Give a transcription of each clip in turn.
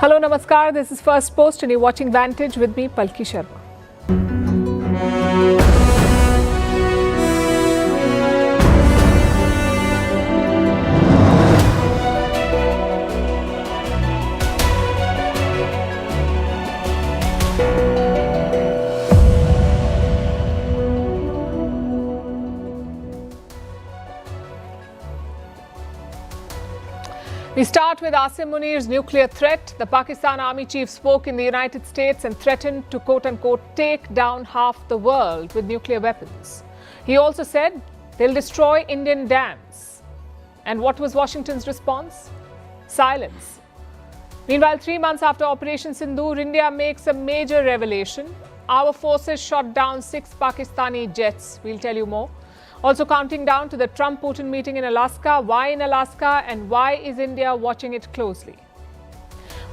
Hello, Namaskar. This is Firstpost and you're watching Vantage with me, Palki Sharma. We start with Asim Munir's nuclear threat. The Pakistan Army chief spoke in the United States and threatened to quote-unquote take down half the world with nuclear weapons. He also said they'll destroy Indian dams. And what was Washington's response? Silence. Meanwhile, 3 months after Operation Sindoor, India makes a major revelation. Our forces shot down 6 Pakistani jets. We'll tell you more. Also counting down to the Trump-Putin meeting in Alaska. Why in Alaska and why is India watching it closely?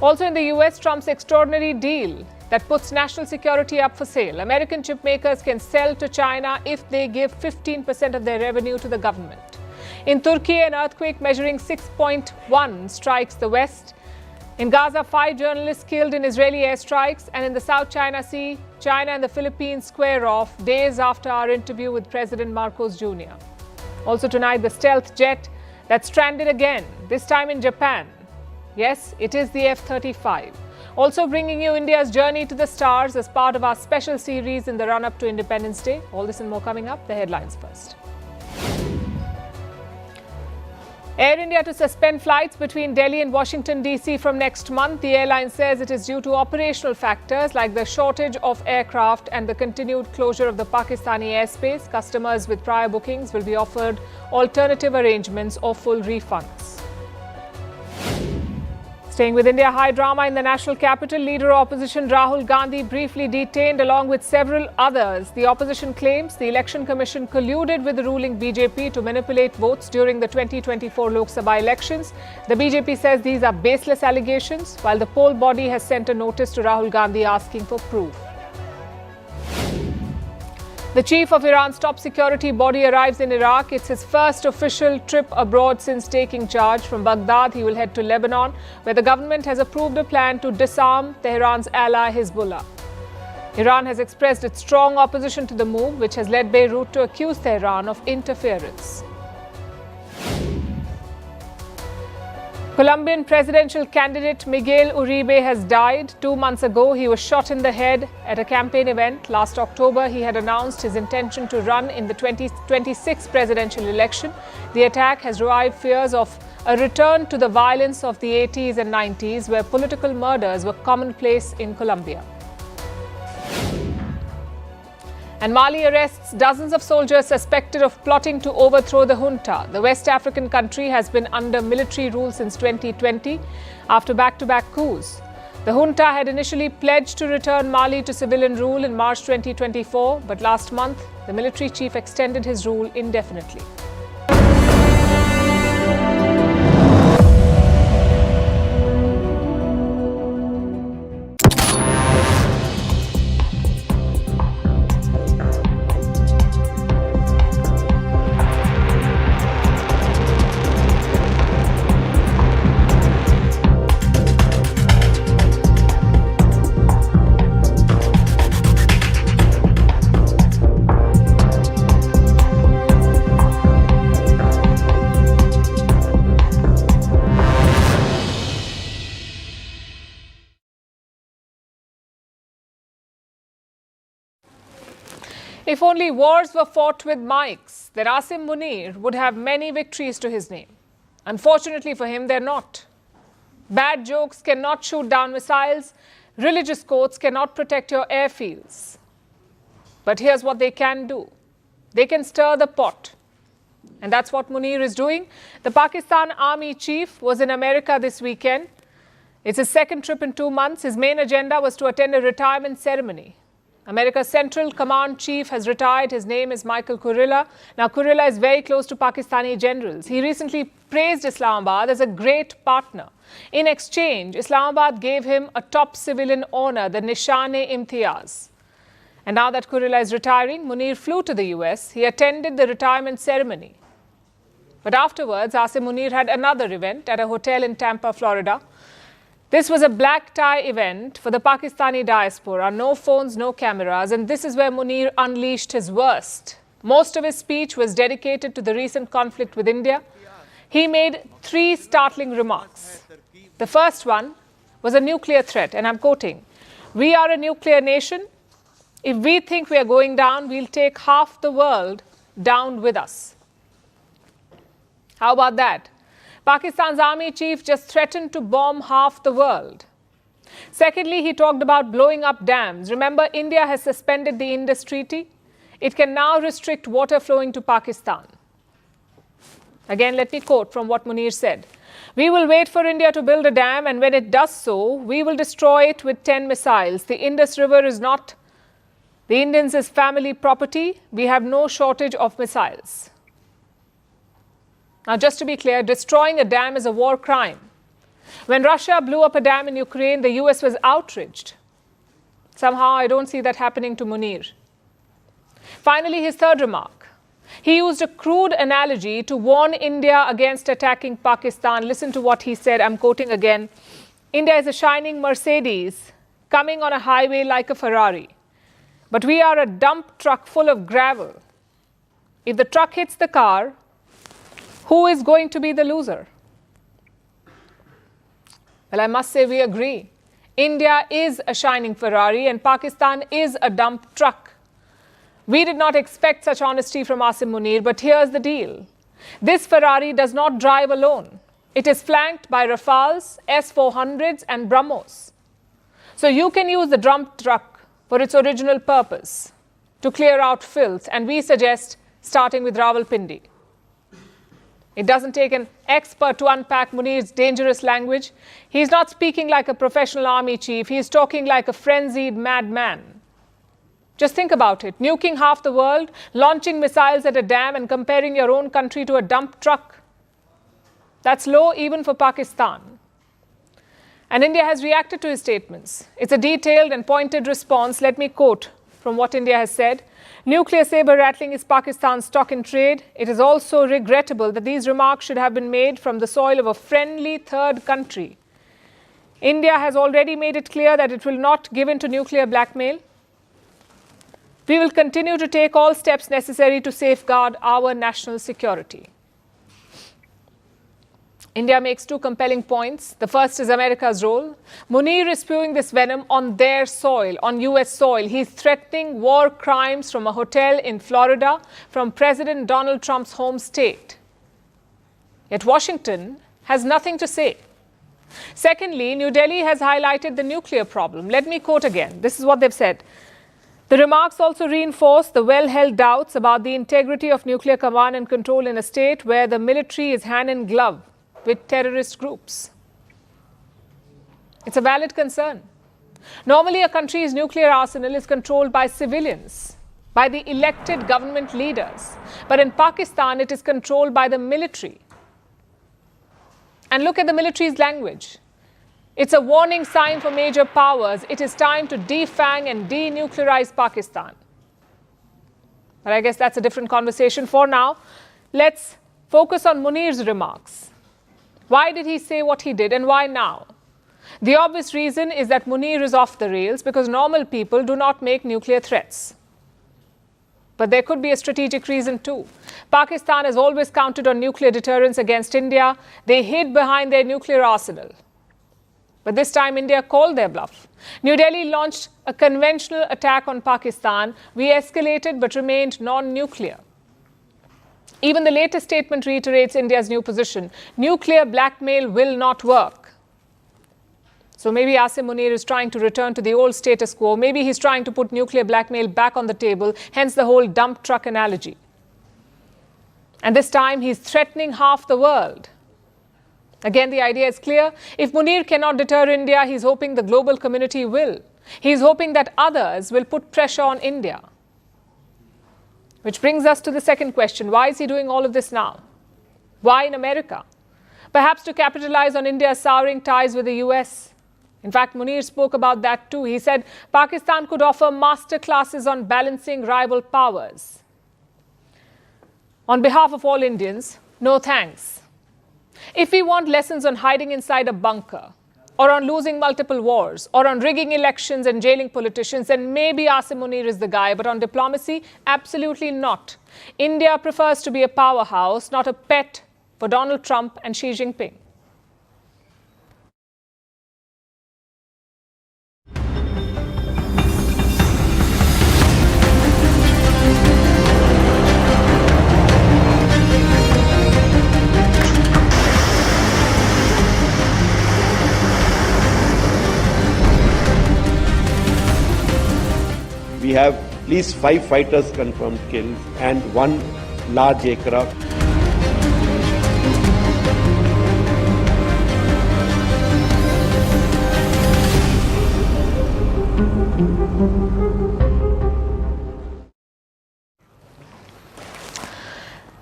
Also in the US, Trump's extraordinary deal that puts national security up for sale. American chip makers can sell to China if they give 15% of their revenue to the government. In Turkey, an earthquake measuring 6.1 strikes the West. In Gaza, 5 journalists killed in Israeli airstrikes, and in the South China Sea, China and the Philippines square off days after our interview with President Marcos Jr. Also tonight, the stealth jet that's stranded again, this time in Japan. Yes, it is the F-35. Also bringing you India's journey to the stars as part of our special series in the run-up to Independence Day. All this and more coming up. The headlines first. Air India to suspend flights between Delhi and Washington, D.C. from next month. The airline says it is due to operational factors like the shortage of aircraft and the continued closure of the Pakistani airspace. Customers with prior bookings will be offered alternative arrangements or full refunds. Staying with India, high drama in the national capital. Leader of opposition Rahul Gandhi briefly detained along with several others. The opposition claims the Election Commission colluded with the ruling BJP to manipulate votes during the 2024 Lok Sabha elections. The BJP says these are baseless allegations, while the poll body has sent a notice to Rahul Gandhi asking for proof. The chief of Iran's top security body arrives in Iraq. It's his first official trip abroad since taking charge. From Baghdad, he will head to Lebanon, where the government has approved a plan to disarm Tehran's ally Hezbollah. Iran has expressed its strong opposition to the move, which has led Beirut to accuse Tehran of interference. Colombian presidential candidate Miguel Uribe has died. 2 months ago, he was shot in the head at a campaign event. Last October, he had announced his intention to run in the 2026 presidential election. The attack has revived fears of a return to the violence of the 80s and 90s, where political murders were commonplace in Colombia. And Mali arrests dozens of soldiers suspected of plotting to overthrow the junta. The West African country has been under military rule since 2020 after back-to-back coups. The junta had initially pledged to return Mali to civilian rule in March 2024, but last month, the military chief extended his rule indefinitely. If only wars were fought with mics, then Asim Munir would have many victories to his name. Unfortunately for him, they're not. Bad jokes cannot shoot down missiles. Religious quotes cannot protect your airfields. But here's what they can do. They can stir the pot. And that's what Munir is doing. The Pakistan Army chief was in America this weekend. It's his second trip in 2 months. His main agenda was to attend a retirement ceremony. America's Central Command Chief has retired. His name is Michael Kurilla. Now, Kurilla is very close to Pakistani generals. He recently praised Islamabad as a great partner. In exchange, Islamabad gave him a top civilian honor, the Nishan-e-Imtiyaz. And now that Kurilla is retiring, Munir flew to the US. He attended the retirement ceremony. But afterwards, Asim Munir had another event at a hotel in Tampa, Florida. This was a black tie event for the Pakistani diaspora. No phones, no cameras. And this is where Munir unleashed his worst. Most of his speech was dedicated to the recent conflict with India. He made 3 startling remarks. The first one was a nuclear threat, and I'm quoting, "We are a nuclear nation. If we think we are going down, we'll take half the world down with us." How about that? Pakistan's army chief just threatened to bomb half the world. Secondly, he talked about blowing up dams. Remember, India has suspended the Indus Treaty. It can now restrict water flowing to Pakistan. Again, let me quote from what Munir said. "We will wait for India to build a dam, and when it does so, we will destroy it with 10 missiles. The Indus River is not the Indians' family property. We have no shortage of missiles." Now, just to be clear, destroying a dam is a war crime. When Russia blew up a dam in Ukraine, the US was outraged. Somehow, I don't see that happening to Munir. Finally, his third remark. He used a crude analogy to warn India against attacking Pakistan. Listen to what he said. I'm quoting again. "India is a shining Mercedes coming on a highway like a Ferrari. But we are a dump truck full of gravel. If the truck hits the car, who is going to be the loser?" Well, I must say we agree. India is a shining Ferrari and Pakistan is a dump truck. We did not expect such honesty from Asim Munir, but here's the deal. This Ferrari does not drive alone. It is flanked by Rafales, S-400s and BrahMos. So you can use the dump truck for its original purpose, to clear out filth, and we suggest starting with Rawalpindi. It doesn't take an expert to unpack Munir's dangerous language. He's not speaking like a professional army chief. He's talking like a frenzied madman. Just think about it. Nuking half the world, launching missiles at a dam, and comparing your own country to a dump truck. That's low even for Pakistan. And India has reacted to his statements. It's a detailed and pointed response. Let me quote from what India has said. "Nuclear saber rattling is Pakistan's stock in trade. It is also regrettable that these remarks should have been made from the soil of a friendly third country. India has already made it clear that it will not give in to nuclear blackmail. We will continue to take all steps necessary to safeguard our national security." India makes 2 compelling points. The first is America's role. Munir is spewing this venom on their soil, on US soil. He's threatening war crimes from a hotel in Florida, from President Donald Trump's home state. Yet Washington has nothing to say. Secondly, New Delhi has highlighted the nuclear problem. Let me quote again. This is what they've said. "The remarks also reinforce the well-held doubts about the integrity of nuclear command and control in a state where the military is hand in glove with terrorist groups." It's a valid concern. Normally, a country's nuclear arsenal is controlled by civilians, by the elected government leaders. But in Pakistan, it is controlled by the military. And look at the military's language. It's a warning sign for major powers. It is time to defang and denuclearize Pakistan. But I guess that's a different conversation for now. Let's focus on Munir's remarks. Why did he say what he did, and why now? The obvious reason is that Munir is off the rails because normal people do not make nuclear threats. But there could be a strategic reason too. Pakistan has always counted on nuclear deterrence against India. They hid behind their nuclear arsenal. But this time, India called their bluff. New Delhi launched a conventional attack on Pakistan. We escalated but remained non-nuclear. Even the latest statement reiterates India's new position. Nuclear blackmail will not work. So maybe Asim Munir is trying to return to the old status quo. Maybe he's trying to put nuclear blackmail back on the table, hence the whole dump truck analogy. And this time, he's threatening half the world. Again, the idea is clear. If Munir cannot deter India, he's hoping the global community will. He's hoping that others will put pressure on India. Which brings us to the second question. Why is he doing all of this now? Why in America? Perhaps to capitalize on India's souring ties with the US. In fact, Munir spoke about that too. He said Pakistan could offer master classes on balancing rival powers. On behalf of all Indians, no thanks. If we want lessons on hiding inside a bunker or on losing multiple wars, or on rigging elections and jailing politicians, then maybe Asim Munir is the guy. But on diplomacy, absolutely not. India prefers to be a powerhouse, not a pet for Donald Trump and Xi Jinping. We have at least 5 fighters confirmed killed and 1 large aircraft.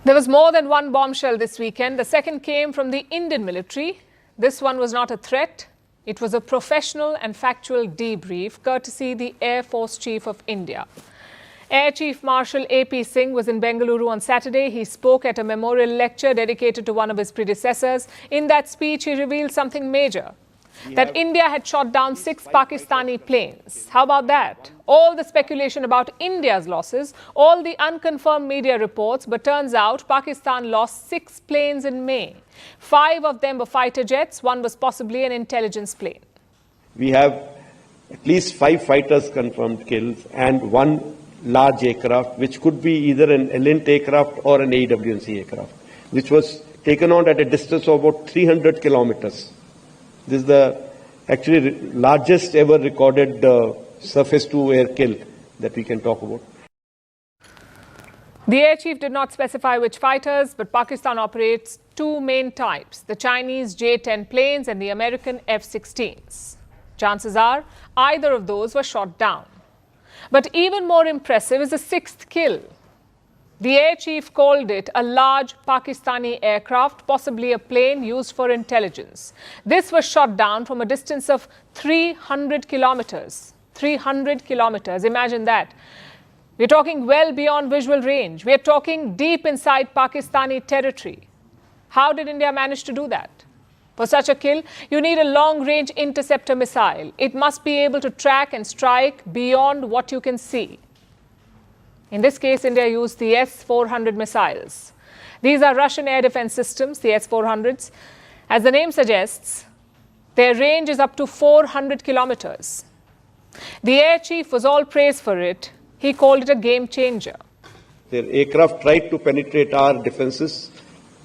There was more than one bombshell this weekend. The second came from the Indian military. This one was not a threat. It was a professional and factual debrief, courtesy the Air Force Chief of India. Air Chief Marshal A.P. Singh was in Bengaluru on Saturday. He spoke at a memorial lecture dedicated to one of his predecessors. In that speech, he revealed something major, that India had shot down 6 Pakistani planes. How about that? All the speculation about India's losses, all the unconfirmed media reports, but turns out Pakistan lost 6 planes in May. 5 of them were fighter jets, 1 was possibly an intelligence plane. We have at least 5 fighters confirmed killed and 1 large aircraft, which could be either an Elint aircraft or an AWNC aircraft, which was taken on at a distance of about 300 kilometers. This is the actually largest ever recorded surface-to-air kill that we can talk about. The air chief did not specify which fighters, but Pakistan operates 2 main types, the Chinese J-10 planes and the American F-16s. Chances are either of those were shot down. But even more impressive is the 6th kill. The air chief called it a large Pakistani aircraft, possibly a plane used for intelligence. This was shot down from a distance of 300 kilometers. 300 kilometers, imagine that. We're talking well beyond visual range. We're talking deep inside Pakistani territory. How did India manage to do that? For such a kill, you need a long-range interceptor missile. It must be able to track and strike beyond what you can see. In this case, India used the S-400 missiles. These are Russian air defense systems, the S-400s. As the name suggests, their range is up to 400 kilometers. The air chief was all praise for it. He called it a game changer. Their aircraft tried to penetrate our defenses.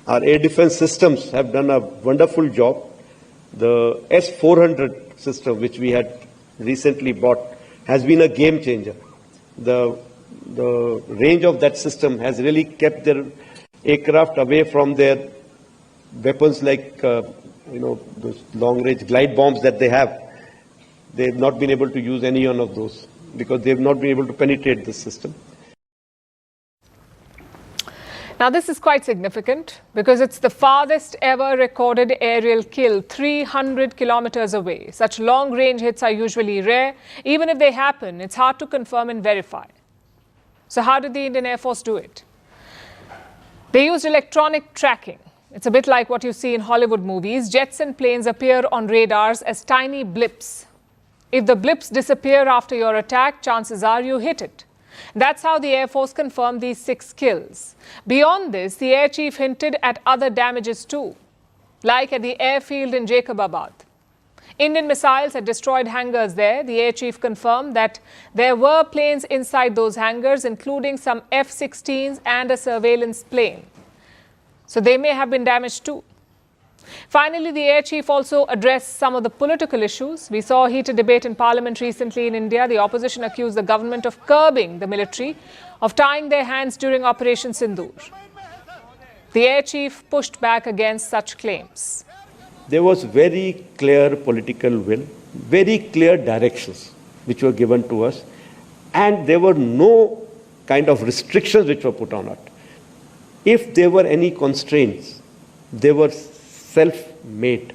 Our air defense systems have done a wonderful job. The S-400 system, which we had recently bought, has been a game changer. The range of that system has really kept their aircraft away from their weapons like, those long-range glide bombs that they have. They've not been able to use any one of those because they've not been able to penetrate the system. Now, this is quite significant because it's the farthest ever recorded aerial kill, 300 kilometers away. Such long-range hits are usually rare. Even if they happen, it's hard to confirm and verify. So how did the Indian Air Force do it? They used electronic tracking. It's a bit like what you see in Hollywood movies. Jets and planes appear on radars as tiny blips. If the blips disappear after your attack, chances are you hit it. That's how the Air Force confirmed these 6 kills. Beyond this, the air chief hinted at other damages too, like at the airfield in Jacobabad. Indian missiles had destroyed hangars there. The air chief confirmed that there were planes inside those hangars, including some F-16s and a surveillance plane. So they may have been damaged too. Finally, the air chief also addressed some of the political issues. We saw a heated debate in Parliament recently in India. The opposition accused the government of curbing the military, of tying their hands during Operation Sindoor. The air chief pushed back against such claims. There was very clear political will, very clear directions which were given to us, and there were no kind of restrictions which were put on it. If there were any constraints, they were self-made.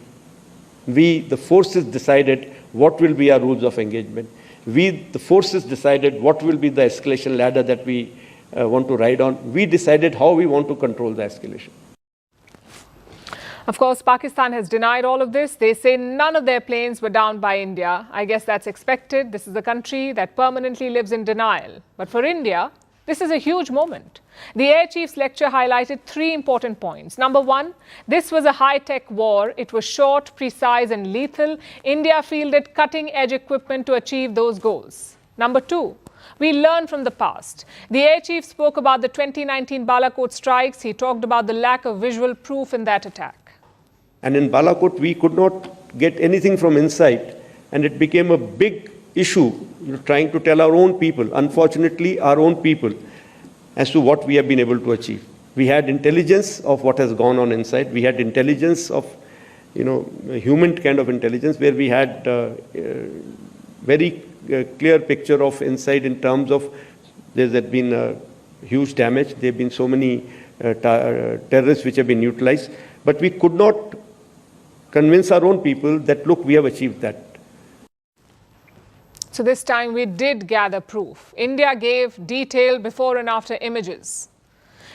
We, the forces, decided what will be our rules of engagement. We, the forces, decided what will be the escalation ladder that we want to ride on. We decided how we want to control the escalation. Of course, Pakistan has denied all of this. They say none of their planes were downed by India. I guess that's expected. This is a country that permanently lives in denial. But for India, this is a huge moment. The Air Chief's lecture highlighted three important points. Number one, this was a high-tech war. It was short, precise and lethal. India fielded cutting-edge equipment to achieve those goals. Number two, we learn from the past. The Air Chief spoke about the 2019 Balakot strikes. He talked about the lack of visual proof in that attack. And in Balakot, we could not get anything from inside. And it became a big issue, trying to tell our own people, unfortunately, our own people, as to what we have been able to achieve. We had intelligence of what has gone on inside. We had intelligence of, human kind of intelligence, where we had very clear picture of inside in terms of there had been huge damage. There have been so many terrorists which have been utilized. But we could not convince our own people that, look, we have achieved that. So this time we did gather proof. India gave detailed before and after images.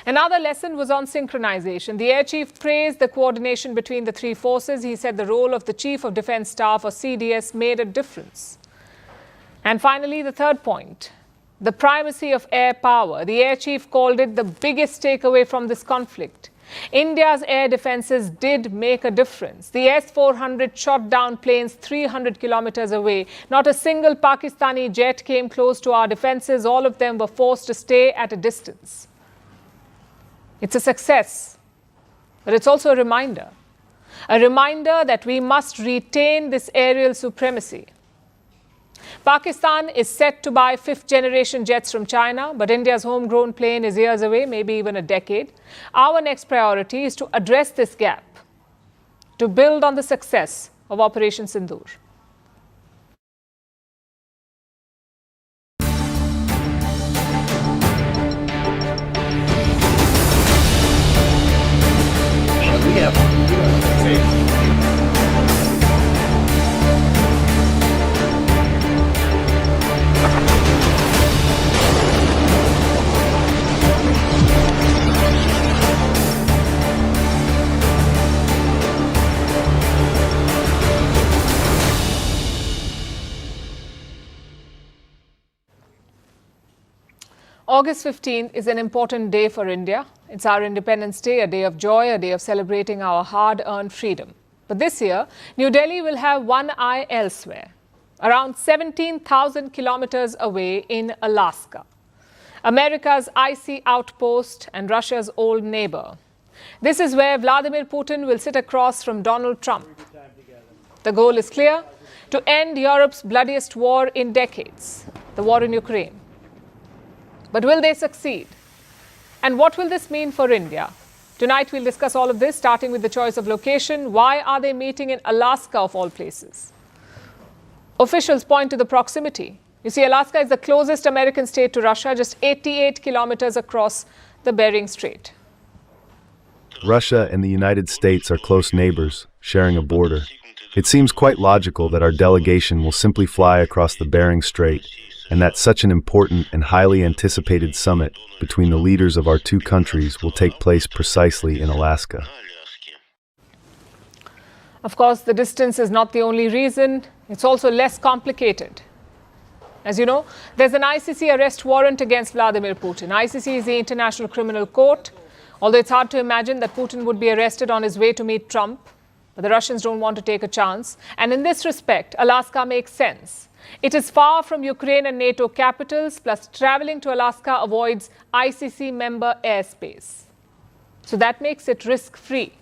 Another lesson was on synchronization. The Air Chief praised the coordination between the three forces. He said the role of the Chief of Defence Staff, or CDS, made a difference. And finally, the third point, the primacy of air power. The Air Chief called it the biggest takeaway from this conflict. India's air defences did make a difference. The S-400 shot down planes 300 kilometers away. Not a single Pakistani jet came close to our defences. All of them were forced to stay at a distance. It's a success, but it's also a reminder that we must retain this aerial supremacy. Pakistan is set to buy fifth-generation jets from China, but India's homegrown plane is years away, maybe even a decade. Our next priority is to address this gap, to build on the success of Operation Sindoor. August 15th is an important day for India. It's our Independence Day, a day of joy, a day of celebrating our hard-earned freedom. But this year, New Delhi will have one eye elsewhere, around 17,000 kilometers away in Alaska, America's icy outpost and Russia's old neighbor. This is where Vladimir Putin will sit across from Donald Trump. The goal is clear: to end Europe's bloodiest war in decades, the war in Ukraine. But will they succeed? And what will this mean for India? Tonight we'll discuss all of this, starting with the choice of location. Why are they meeting in Alaska, of all places? Officials point to the proximity. You see, Alaska is the closest American state to Russia, just 88 kilometers across the Bering Strait. Russia and the United States are close neighbors, sharing a border. It seems quite logical that our delegation will simply fly across the Bering Strait, and that such an important and highly anticipated summit between the leaders of our two countries will take place precisely in Alaska. Of course, the distance is not the only reason. It's also less complicated. As you know, there's an ICC arrest warrant against Vladimir Putin. ICC is the International Criminal Court. Although it's hard to imagine that Putin would be arrested on his way to meet Trump, but the Russians don't want to take a chance. And in this respect, Alaska makes sense. It is far from Ukraine and NATO capitals, plus traveling to Alaska avoids ICC member airspace. So that makes it risk-free.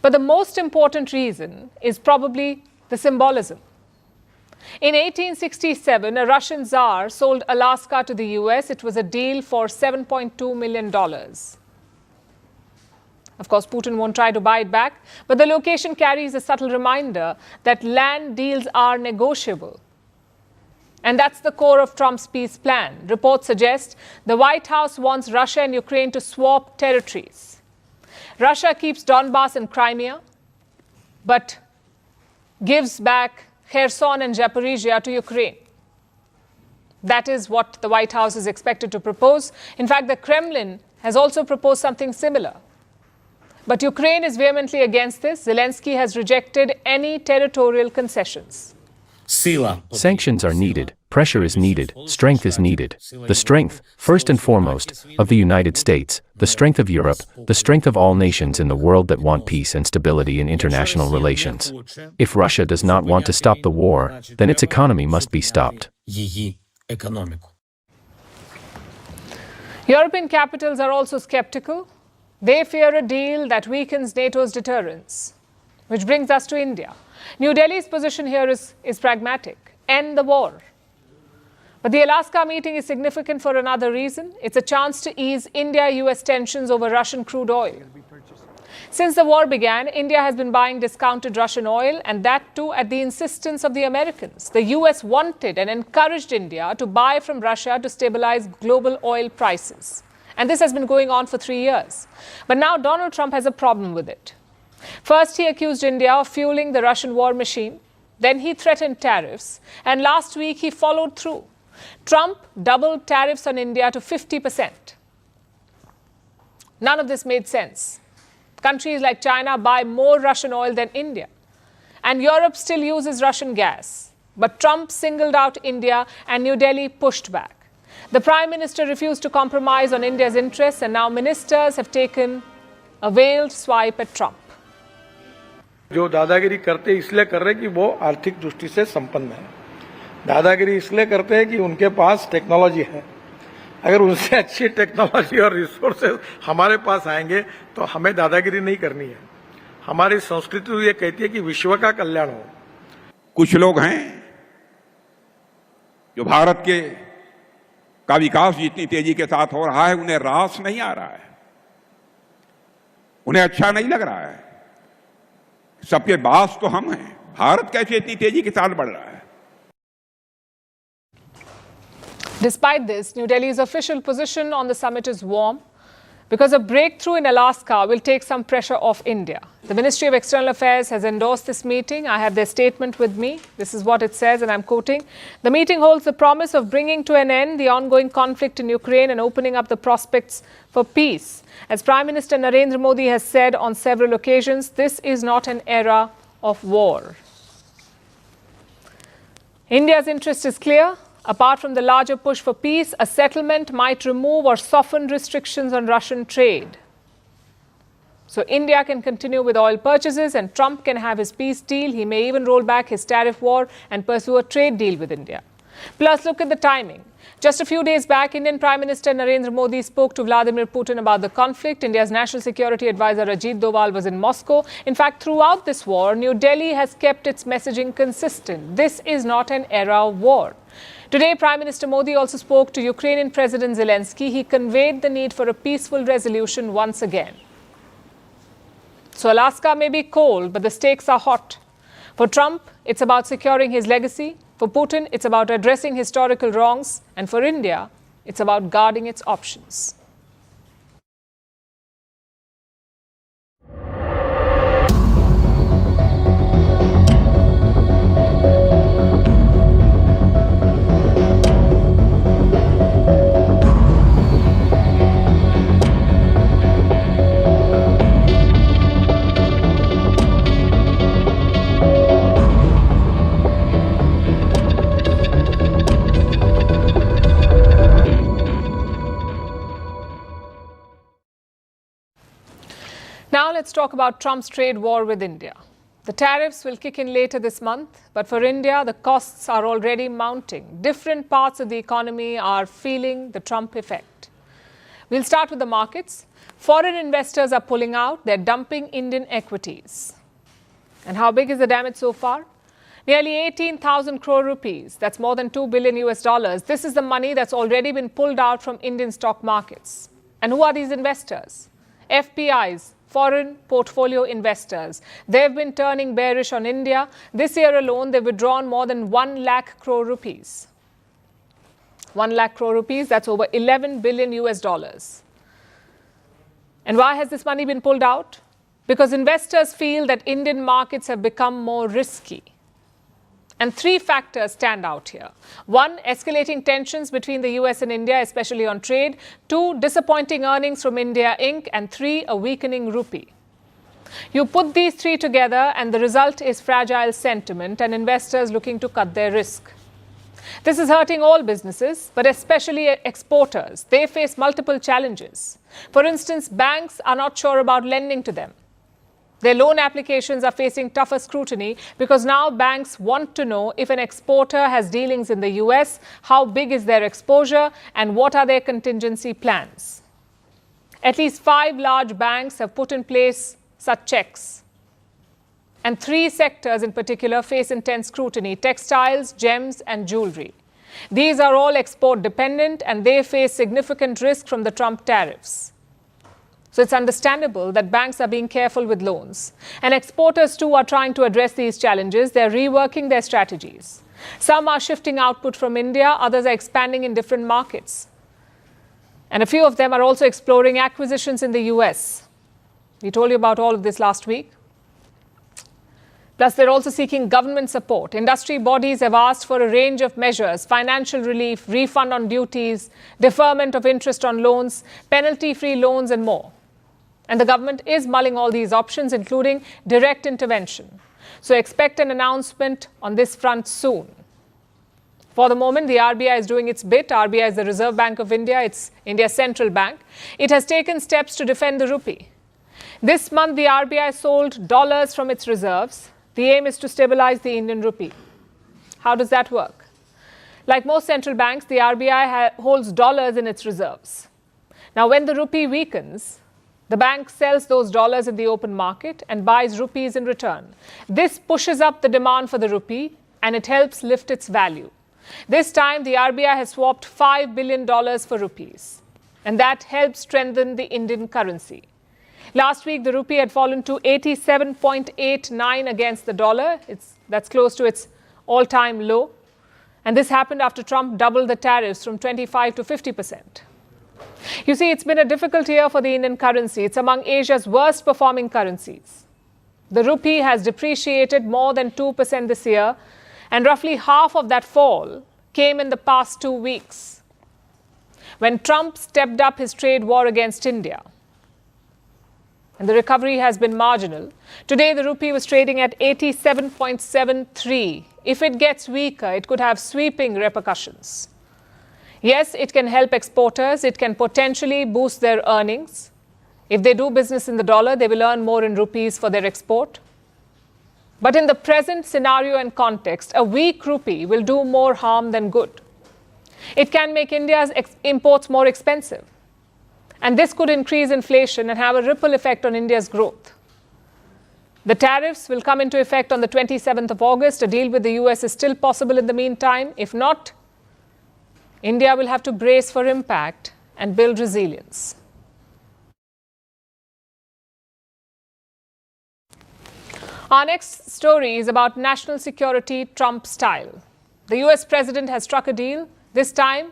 But the most important reason is probably the symbolism. In 1867, a Russian Tsar sold Alaska to the US. It was a deal for $7.2 million. Of course, Putin won't try to buy it back, but the location carries a subtle reminder that land deals are negotiable. And that's the core of Trump's peace plan. Reports suggest the White House wants Russia and Ukraine to swap territories. Russia keeps Donbass and Crimea, but gives back Kherson and Zaporizhia to Ukraine. That is what the White House is expected to propose. In fact, the Kremlin has also proposed something similar. But Ukraine is vehemently against this. Zelensky has rejected any territorial concessions. Sanctions are needed, pressure is needed, strength is needed. The strength, first and foremost, of the United States, the strength of Europe, the strength of all nations in the world that want peace and stability in international relations. If Russia does not want to stop the war, then its economy must be stopped. European capitals are also skeptical. They fear a deal that weakens NATO's deterrence. Which brings us to India. New Delhi's position here is pragmatic. End the war. But the Alaska meeting is significant for another reason. It's a chance to ease India-US tensions over Russian crude oil. Since the war began, India has been buying discounted Russian oil, and that too at the insistence of the Americans. The US wanted and encouraged India to buy from Russia to stabilize global oil prices. And this has been going on for 3 years. But now Donald Trump has a problem with it. First, he accused India of fueling the Russian war machine. Then he threatened tariffs. And last week, he followed through. Trump doubled tariffs on India to 50%. None of this made sense. Countries like China buy more Russian oil than India. And Europe still uses Russian gas. But Trump singled out India, and New Delhi pushed back. The Prime Minister refused to compromise on India's interests, and now ministers have taken a veiled swipe at Trump. जो दादागिरी करते इसलिए कर रहे कि वो आर्थिक दृष्टि से संपन्न है। दादागिरी इसलिए करते हैं कि उनके पास टेक्नोलॉजी है। अगर उनसे अच्छी टेक्नोलॉजी और रिसोर्सेज हमारे पास आएंगे तो हमें दादागिरी नहीं करनी है। हमारी संस्कृति ये कहती है कि विश्व का कल्याण हो। कुछ लोग हैं जो भारत के का विकास जितनी तेजी के साथ हो रहा है उन्हें रास नहीं आ रहा है, उन्हें अच्छा नहीं लग रहा है। सबके बास तो हम हैं। भारत कैसे इतनी तेजी के साथ बढ़ रहा है? Despite this, New Delhi's official position on the summit is warm because a breakthrough in Alaska will take some pressure off India. The Ministry of External Affairs has endorsed this meeting. I have their statement with me. This is what it says, and I'm quoting. The meeting holds the promise of bringing to an end the ongoing conflict in Ukraine and opening up the prospects for peace. As Prime Minister Narendra Modi has said on several occasions, this is not an era of war. India's interest is clear. Apart from the larger push for peace, a settlement might remove or soften restrictions on Russian trade. So India can continue with oil purchases and Trump can have his peace deal. He may even roll back his tariff war and pursue a trade deal with India. Plus, look at the timing. Just a few days back, Indian Prime Minister Narendra Modi spoke to Vladimir Putin about the conflict. India's National Security Advisor Ajit Doval was in Moscow. In fact, throughout this war, New Delhi has kept its messaging consistent. This is not an era of war. Today, Prime Minister Modi also spoke to Ukrainian President Zelensky. He conveyed the need for a peaceful resolution once again. So Alaska may be cold, but the stakes are hot. For Trump, it's about securing his legacy. For Putin, it's about addressing historical wrongs. And for India, it's about guarding its options. Now let's talk about Trump's trade war with India. The tariffs will kick in later this month, but for India, the costs are already mounting. Different parts of the economy are feeling the Trump effect. We'll start with the markets. Foreign investors are pulling out. They're dumping Indian equities. And how big is the damage so far? Nearly 18,000 crore rupees. That's more than $2 billion US dollars. This is the money that's already been pulled out from Indian stock markets. And who are these investors? FPIs, foreign portfolio investors. They've been turning bearish on India. This year alone, they've withdrawn more than 1 lakh crore rupees. 1 lakh crore rupees, that's over 11 billion US dollars. And why has this money been pulled out? Because investors feel that Indian markets have become more risky. And three factors stand out here. One, escalating tensions between the US and India, especially on trade. Two, disappointing earnings from India Inc. And three, a weakening rupee. You put these three together and the result is fragile sentiment and investors looking to cut their risk. This is hurting all businesses, but especially exporters. They face multiple challenges. For instance, banks are not sure about lending to them. Their loan applications are facing tougher scrutiny because now banks want to know if an exporter has dealings in the US, how big is their exposure, and what are their contingency plans. At least 5 large banks have put in place such checks. And 3 sectors in particular face intense scrutiny: textiles, gems, and jewelry. These are all export dependent and they face significant risk from the Trump tariffs. So it's understandable that banks are being careful with loans. And exporters too are trying to address these challenges. They're reworking their strategies. Some are shifting output from India, others are expanding in different markets. And a few of them are also exploring acquisitions in the US. We told you about all of this last week. Plus, they're also seeking government support. Industry bodies have asked for a range of measures: financial relief, refund on duties, deferment of interest on loans, penalty-free loans, and more. And the government is mulling all these options, including direct intervention. So expect an announcement on this front soon. For the moment, the RBI is doing its bit. RBI is the Reserve Bank of India. It's India's central bank. It has taken steps to defend the rupee. This month, the RBI sold dollars from its reserves. The aim is to stabilize the Indian rupee. How does that work? Like most central banks, the RBI holds dollars in its reserves. Now, when the rupee weakens, the bank sells those dollars in the open market and buys rupees in return. This pushes up the demand for the rupee and it helps lift its value. This time, the RBI has swapped $5 billion for rupees, and that helps strengthen the Indian currency. Last week, the rupee had fallen to 87.89 against the dollar. That's close to its all-time low. And this happened after Trump doubled the tariffs from 25% to 50%. You see, it's been a difficult year for the Indian currency. It's among Asia's worst performing currencies. The rupee has depreciated more than 2% this year, and roughly half of that fall came in the past 2 weeks, when Trump stepped up his trade war against India. And the recovery has been marginal. Today, the rupee was trading at 87.73. If it gets weaker, it could have sweeping repercussions. Yes, it can help exporters. It can potentially boost their earnings. If they do business in the dollar, they will earn more in rupees for their export. But in the present scenario and context, a weak rupee will do more harm than good. It can make India's imports more expensive. And this could increase inflation and have a ripple effect on India's growth. The tariffs will come into effect on the 27th of August. A deal with the US is still possible in the meantime. If not, India will have to brace for impact and build resilience. Our next story is about national security Trump style. The US president has struck a deal, this time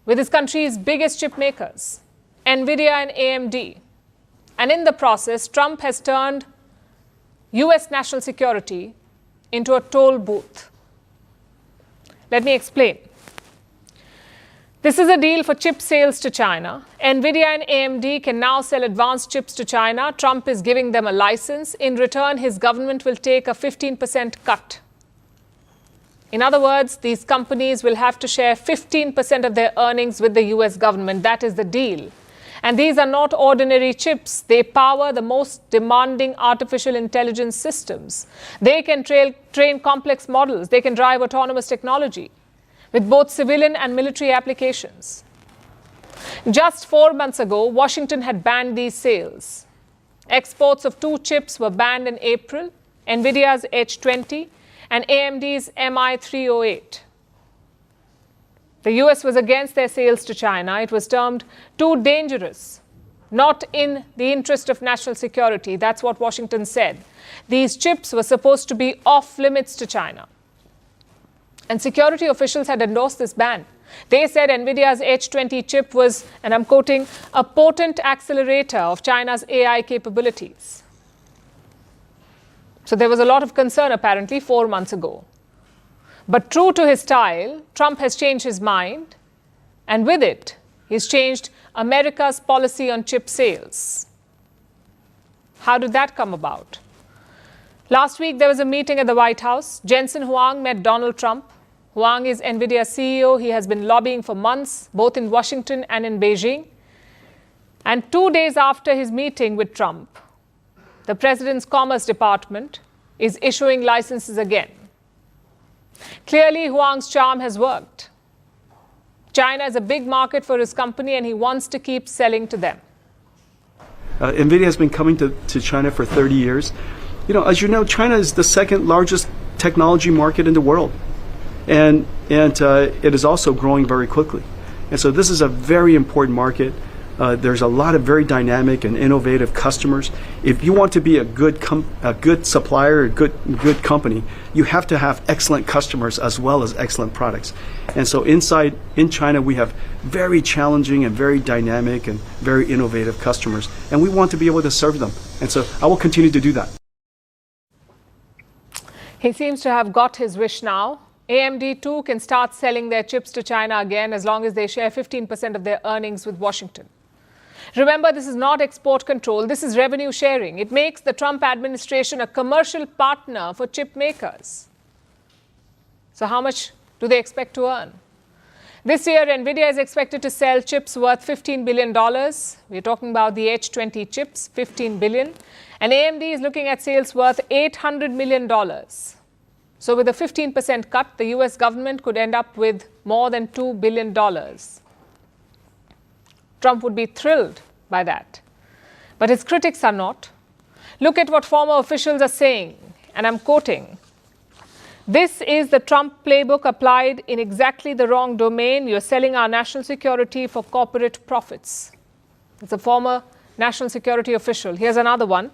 with his country's biggest chip makers, NVIDIA and AMD. And in the process, Trump has turned US national security into a toll booth. Let me explain. This is a deal for chip sales to China. NVIDIA and AMD can now sell advanced chips to China. Trump is giving them a license. In return, his government will take a 15% cut. In other words, these companies will have to share 15% of their earnings with the US government. That is the deal. And these are not ordinary chips. They power the most demanding artificial intelligence systems. They can train complex models. They can drive autonomous technology with both civilian and military applications. Just 4 months ago, Washington had banned these sales. Exports of 2 chips were banned in April, NVIDIA's H20 and AMD's MI308. The US was against their sales to China. It was termed too dangerous, not in the interest of national security. That's what Washington said. These chips were supposed to be off limits to China. And security officials had endorsed this ban. They said NVIDIA's H20 chip was, and I'm quoting, a potent accelerator of China's AI capabilities. So there was a lot of concern apparently 4 months ago. But true to his style, Trump has changed his mind, and with it, he's changed America's policy on chip sales. How did that come about? Last week, there was a meeting at the White House. Jensen Huang met Donald Trump. Huang is NVIDIA CEO. He has been lobbying for months, both in Washington and in Beijing. And 2 days after his meeting with Trump, the president's Commerce Department is issuing licenses again. Clearly, Huang's charm has worked. China is a big market for his company, and he wants to keep selling to them. NVIDIA has been coming to China for 30 years. As you know, China is the second largest technology market in the world. And it is also growing very quickly. And so this is a very important market. There's a lot of very dynamic and innovative customers. If you want to be a good supplier, a good company, you have to have excellent customers as well as excellent products. And so in China, we have very challenging and very dynamic and very innovative customers. And we want to be able to serve them. And so I will continue to do that. He seems to have got his wish now. AMD too can start selling their chips to China again as long as they share 15% of their earnings with Washington. Remember, this is not export control, this is revenue sharing. It makes the Trump administration a commercial partner for chip makers. So how much do they expect to earn? This year, NVIDIA is expected to sell chips worth $15 billion. We're talking about the H20 chips, $15 billion. And AMD is looking at sales worth $800 million. So with a 15% cut, the US government could end up with more than $2 billion. Trump would be thrilled by that. But his critics are not. Look at what former officials are saying, and I'm quoting. This is the Trump playbook applied in exactly the wrong domain. You're selling our national security for corporate profits. It's a former national security official. Here's another one.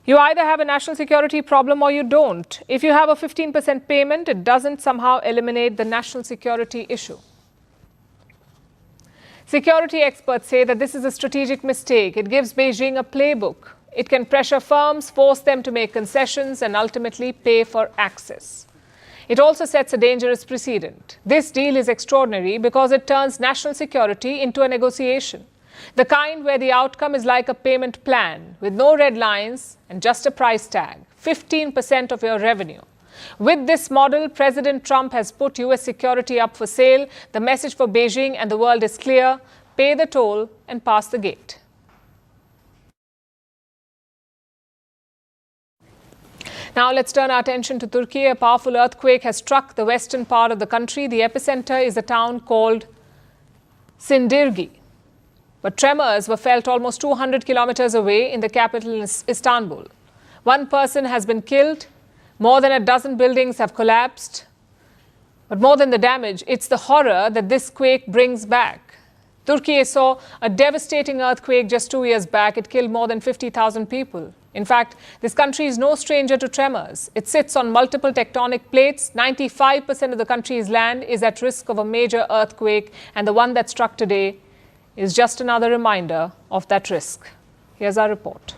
You either have a national security problem or you don't. If you have a 15% payment, it doesn't somehow eliminate the national security issue. Security experts say that this is a strategic mistake. It gives Beijing a playbook. It can pressure firms, force them to make concessions, and ultimately pay for access. It also sets a dangerous precedent. This deal is extraordinary because it turns national security into a negotiation. The kind where the outcome is like a payment plan with no red lines and just a price tag, 15% of your revenue. With this model, President Trump has put US security up for sale. The message for Beijing and the world is clear: pay the toll and pass the gate. Now let's turn our attention to Turkey. A powerful earthquake has struck the western part of the country. The epicenter is a town called Sindirgi. But tremors were felt almost 200 kilometers away in the capital, Istanbul. One person has been killed. More than a dozen buildings have collapsed. But more than the damage, it's the horror that this quake brings back. Turkey saw a devastating earthquake just 2 years back. It killed more than 50,000 people. In fact, this country is no stranger to tremors. It sits on multiple tectonic plates. 95% of the country's land is at risk of a major earthquake, and the one that struck today is just another reminder of that risk. Here's our report.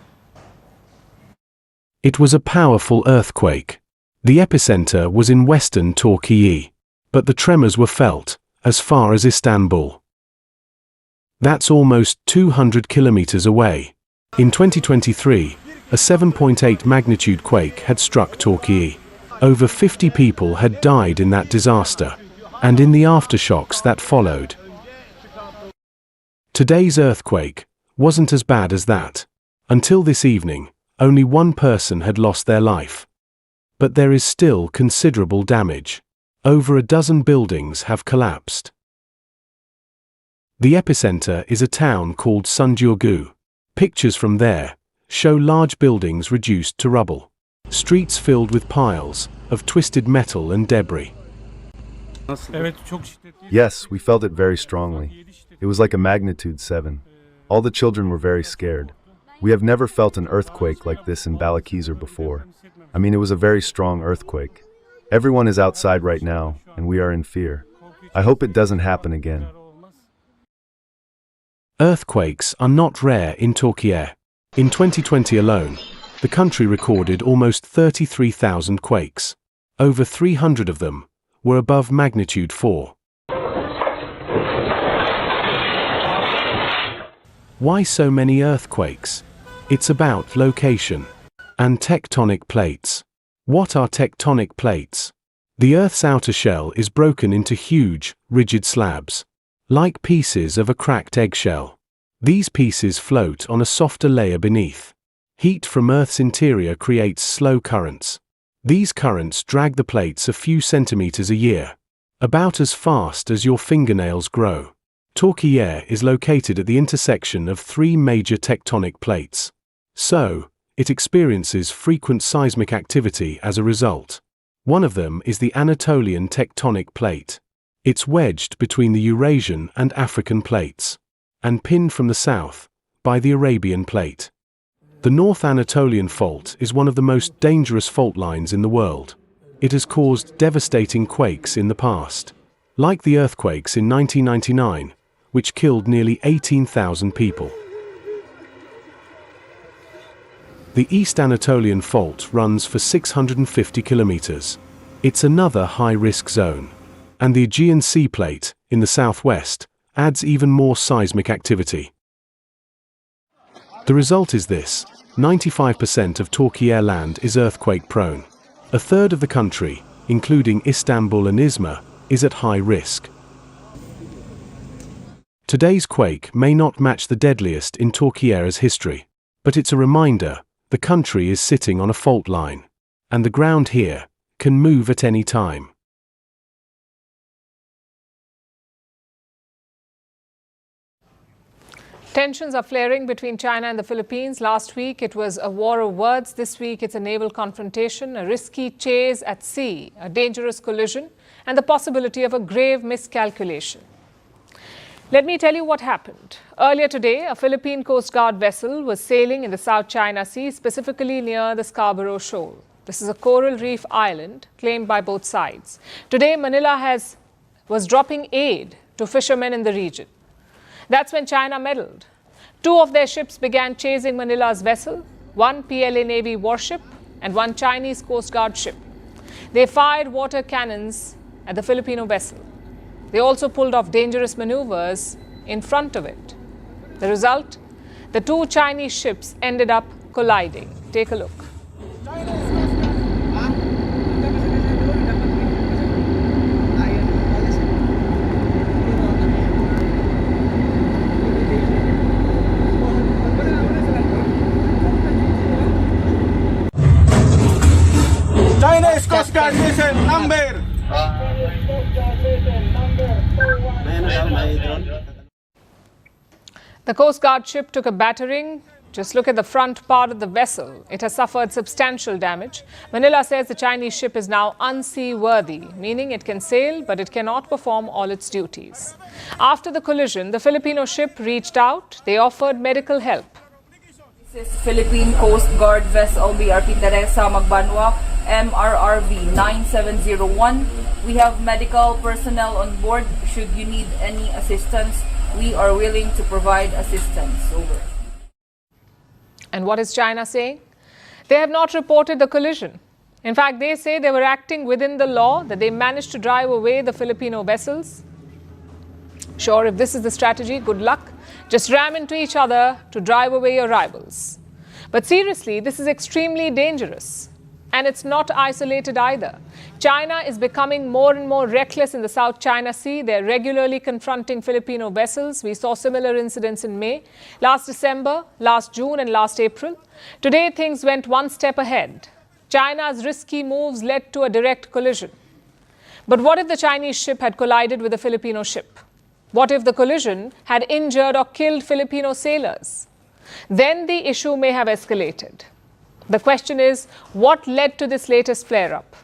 It was a powerful earthquake. The epicenter was in western Turkey, but the tremors were felt as far as Istanbul. That's almost 200 kilometers away. In 2023, a 7.8 magnitude quake had struck Turkey. Over 50 people had died in that disaster, and in the aftershocks that followed. Today's earthquake wasn't as bad as that. Until this evening, only one person had lost their life. But there is still considerable damage. Over a dozen buildings have collapsed. The epicenter is a town called Sundurgu. Pictures from there show large buildings reduced to rubble, streets filled with piles of twisted metal and debris. Yes, we felt it very strongly. It was like a magnitude 7. All the children were very scared. We have never felt an earthquake like this in Balıkesir before. I mean, it was a very strong earthquake. Everyone is outside right now, and we are in fear. I hope it doesn't happen again. Earthquakes are not rare in Turkey. In 2020 alone, the country recorded almost 33,000 quakes. Over 300 of them were above magnitude 4. Why so many earthquakes? It's about location and tectonic plates. What are tectonic plates? The Earth's outer shell is broken into huge, rigid slabs, like pieces of a cracked eggshell. These pieces float on a softer layer beneath. Heat from Earth's interior creates slow currents. These currents drag the plates a few centimeters a year, about as fast as your fingernails grow. Turkey is located at the intersection of three major tectonic plates. So, it experiences frequent seismic activity as a result. One of them is the Anatolian tectonic plate. It's wedged between the Eurasian and African plates, and pinned from the south by the Arabian plate. The North Anatolian Fault is one of the most dangerous fault lines in the world. It has caused devastating quakes in the past, like the earthquakes in 1999, which killed nearly 18,000 people. The East Anatolian Fault runs for 650 kilometers. It's another high-risk zone. And the Aegean Sea Plate, in the southwest, adds even more seismic activity. The result is this: 95% of Turkey land is earthquake-prone. A third of the country, including Istanbul and Izmir, is at high risk. Today's quake may not match the deadliest in Turkey's history, but it's a reminder the country is sitting on a fault line, and the ground here can move at any time. Tensions are flaring between China and the Philippines. Last week, it was a war of words. This week, it's a naval confrontation, a risky chase at sea, a dangerous collision, and the possibility of a grave miscalculation. Let me tell you what happened. Earlier today, a Philippine Coast Guard vessel was sailing in the South China Sea, specifically near the Scarborough Shoal. This is a coral reef island claimed by both sides. Today, Manila was dropping aid to fishermen in the region. That's when China meddled. Two of their ships began chasing Manila's vessel, one PLA Navy warship and one Chinese Coast Guard ship. They fired water cannons at the Filipino vessel. They also pulled off dangerous maneuvers in front of it. The result? The two Chinese ships ended up colliding. Take a look. Chinese Coast Guard mission number. The Coast Guard ship took a battering. Just look at the front part of the vessel. It has suffered substantial damage. Manila says the Chinese ship is now unseaworthy, meaning it can sail, but it cannot perform all its duties. After the collision, the Filipino ship reached out. They offered medical help. This is Philippine Coast Guard vessel BRP Teresa Magbanwa, MRRV 9701. We have medical personnel on board. Should you need any assistance, we are willing to provide assistance. Over. And what is China saying? They have not reported the collision. In fact, they say they were acting within the law, that they managed to drive away the Filipino vessels. Sure, if this is the strategy, good luck. Just ram into each other to drive away your rivals. But seriously, this is extremely dangerous. And it's not isolated either. China is becoming more and more reckless in the South China Sea. They're regularly confronting Filipino vessels. We saw similar incidents in May, last December, last June and last April. Today, things went one step ahead. China's risky moves led to a direct collision. But what if the Chinese ship had collided with a Filipino ship? What if the collision had injured or killed Filipino sailors? Then the issue may have escalated. The question is, what led to this latest flare-up?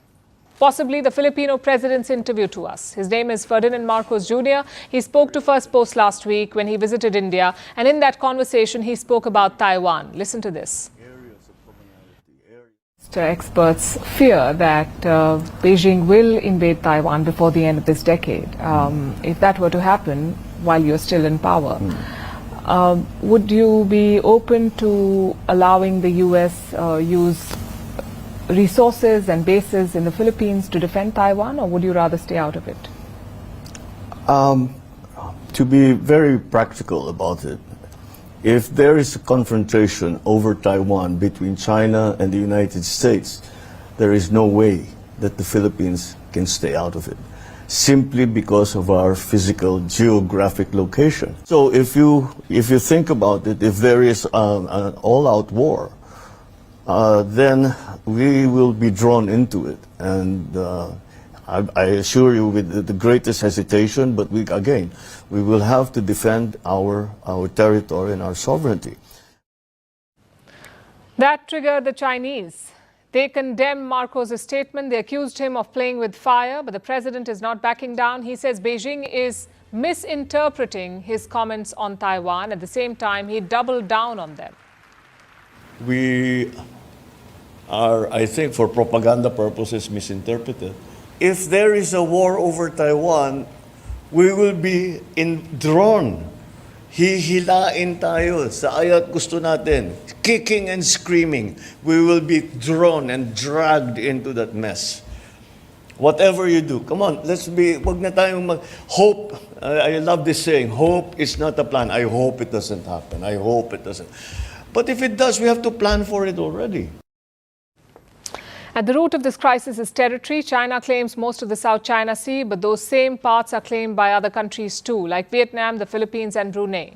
Possibly the Filipino president's interview to us. His name is Ferdinand Marcos Jr. He spoke to Firstpost last week when he visited India. And in that conversation, he spoke about Taiwan. Listen to this. Experts fear that Beijing will invade Taiwan before the end of this decade. If that were to happen while you're still in power, would you be open to allowing the U.S. use resources and bases in the Philippines to defend Taiwan, or would you rather stay out of it? To be very practical about it, if there is a confrontation over Taiwan between China and the United States, there is no way that the Philippines can stay out of it, simply because of our physical geographic location. So if you think about it, if there is an all-out war, then we will be drawn into it. And I assure you with the greatest hesitation, but we will have to defend our territory and our sovereignty. That triggered the Chinese. They condemned Marcos' statement. They accused him of playing with fire, but the president is not backing down. He says Beijing is misinterpreting his comments on Taiwan. At the same time, he doubled down on them. We are, I think, for propaganda purposes, misinterpreted. If there is a war over Taiwan, we will be drawn. Hihilain tayo sa aya't gusto natin. Kicking and screaming. We will be drawn and dragged into that mess. Whatever you do, come on, wag na tayong hope. I love this saying, hope is not a plan. I hope it doesn't happen. I hope it doesn't. But if it does, we have to plan for it already. At the root of this crisis is territory. China claims most of the South China Sea, but those same parts are claimed by other countries too, like Vietnam, the Philippines and Brunei.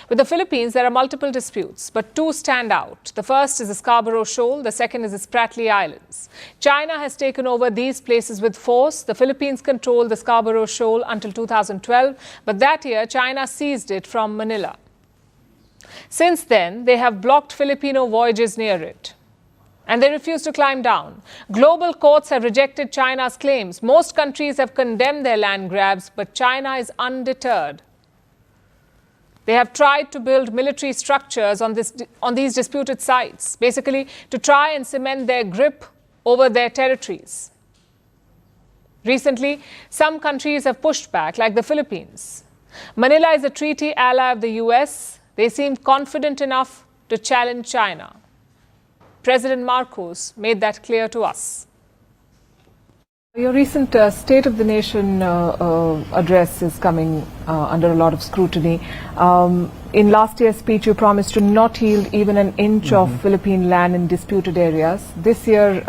With the Philippines, there are multiple disputes, but two stand out. The first is the Scarborough Shoal, the second is the Spratly Islands. China has taken over these places with force. The Philippines controlled the Scarborough Shoal until 2012, but that year China seized it from Manila. Since then, they have blocked Filipino voyages near it. And they refuse to climb down. Global courts have rejected China's claims. Most countries have condemned their land grabs, but China is undeterred. They have tried to build military structures on these disputed sites, basically to try and cement their grip over their territories. Recently, some countries have pushed back, like the Philippines. Manila is a treaty ally of the US. They seem confident enough to challenge China. President Marcos made that clear to us. Your recent State of the Nation address is coming under a lot of scrutiny. In last year's speech, you promised to not yield even an inch of Philippine land in disputed areas. This year,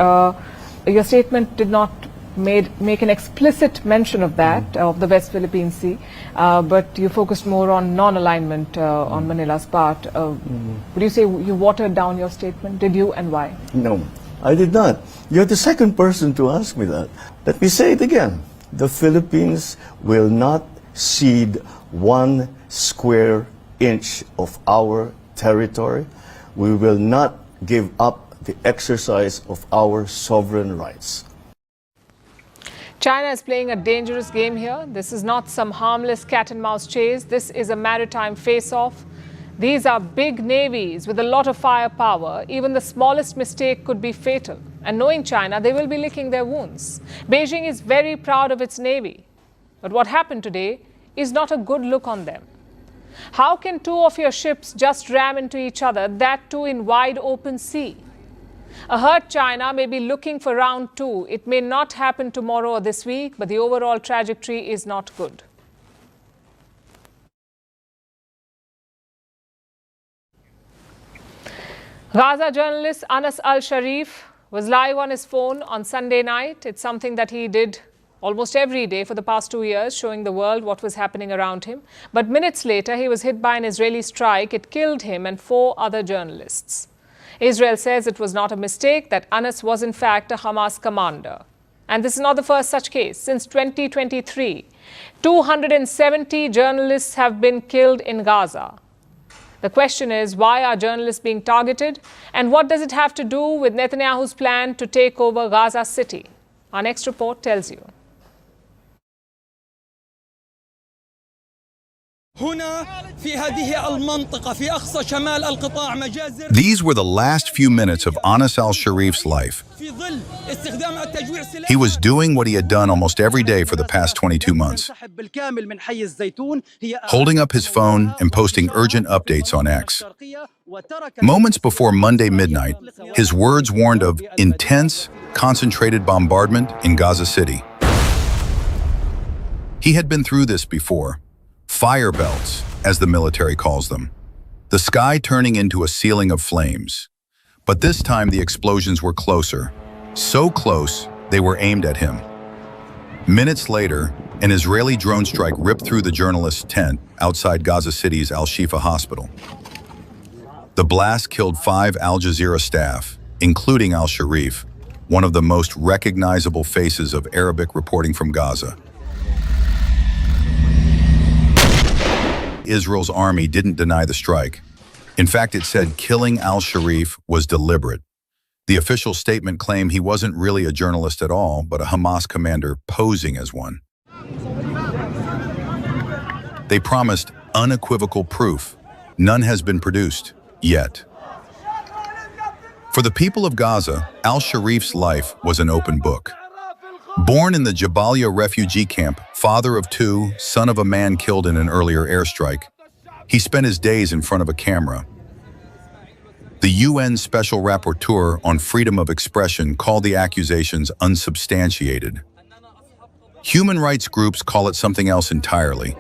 your statement did not make an explicit mention of that, of the West Philippine Sea, but you focused more on non-alignment on Manila's part. Would you say you watered down your statement? Did you, and why? No, I did not. You're the second person to ask me that. Let me say it again. The Philippines will not cede 1 square inch of our territory. We will not give up the exercise of our sovereign rights. China is playing a dangerous game here. This is not some harmless cat and mouse chase. This is a maritime face-off. These are big navies with a lot of firepower. Even the smallest mistake could be fatal. And knowing China, they will be licking their wounds. Beijing is very proud of its navy. But what happened today is not a good look on them. How can two of your ships just ram into each other, that too in wide open sea? A hurt China may be looking for round 2. It may not happen tomorrow or this week, but the overall trajectory is not good. Gaza journalist Anas al-Sharif was live on his phone on Sunday night. It's something that he did almost every day for the past 2 years, showing the world what was happening around him. But minutes later, he was hit by an Israeli strike. It killed him and 4 other journalists. Israel says it was not a mistake, that Anas was in fact a Hamas commander. And this is not the first such case. Since 2023, 270 journalists have been killed in Gaza. The question is, why are journalists being targeted? And what does it have to do with Netanyahu's plan to take over Gaza City? Our next report tells you. These were the last few minutes of Anas al-Sharif's life. He was doing what he had done almost every day for the past 22 months, holding up his phone and posting urgent updates on X. Moments before Monday midnight, his words warned of intense, concentrated bombardment in Gaza City. He had been through this before. Fire belts, as the military calls them. the sky turning into a ceiling of flames. But this time the explosions were closer. So close, they were aimed at him. Minutes later, an Israeli drone strike ripped through the journalist's tent outside Gaza City's Al-Shifa hospital. The blast killed 5 Al Jazeera staff, including Al-Sharif, one of the most recognizable faces of Arabic reporting from Gaza. Israel's army didn't deny the strike. In fact, it said killing Al-Sharif was deliberate. The official statement claimed he wasn't really a journalist at all, but a Hamas commander posing as one. They promised unequivocal proof. None has been produced, yet. For the people of Gaza, Al-Sharif's life was an open book. Born in the Jabalia refugee camp, father of 2, son of a man killed in an earlier airstrike, he spent his days in front of a camera. The UN Special Rapporteur on Freedom of Expression called the accusations unsubstantiated. Human rights groups call it something else entirely,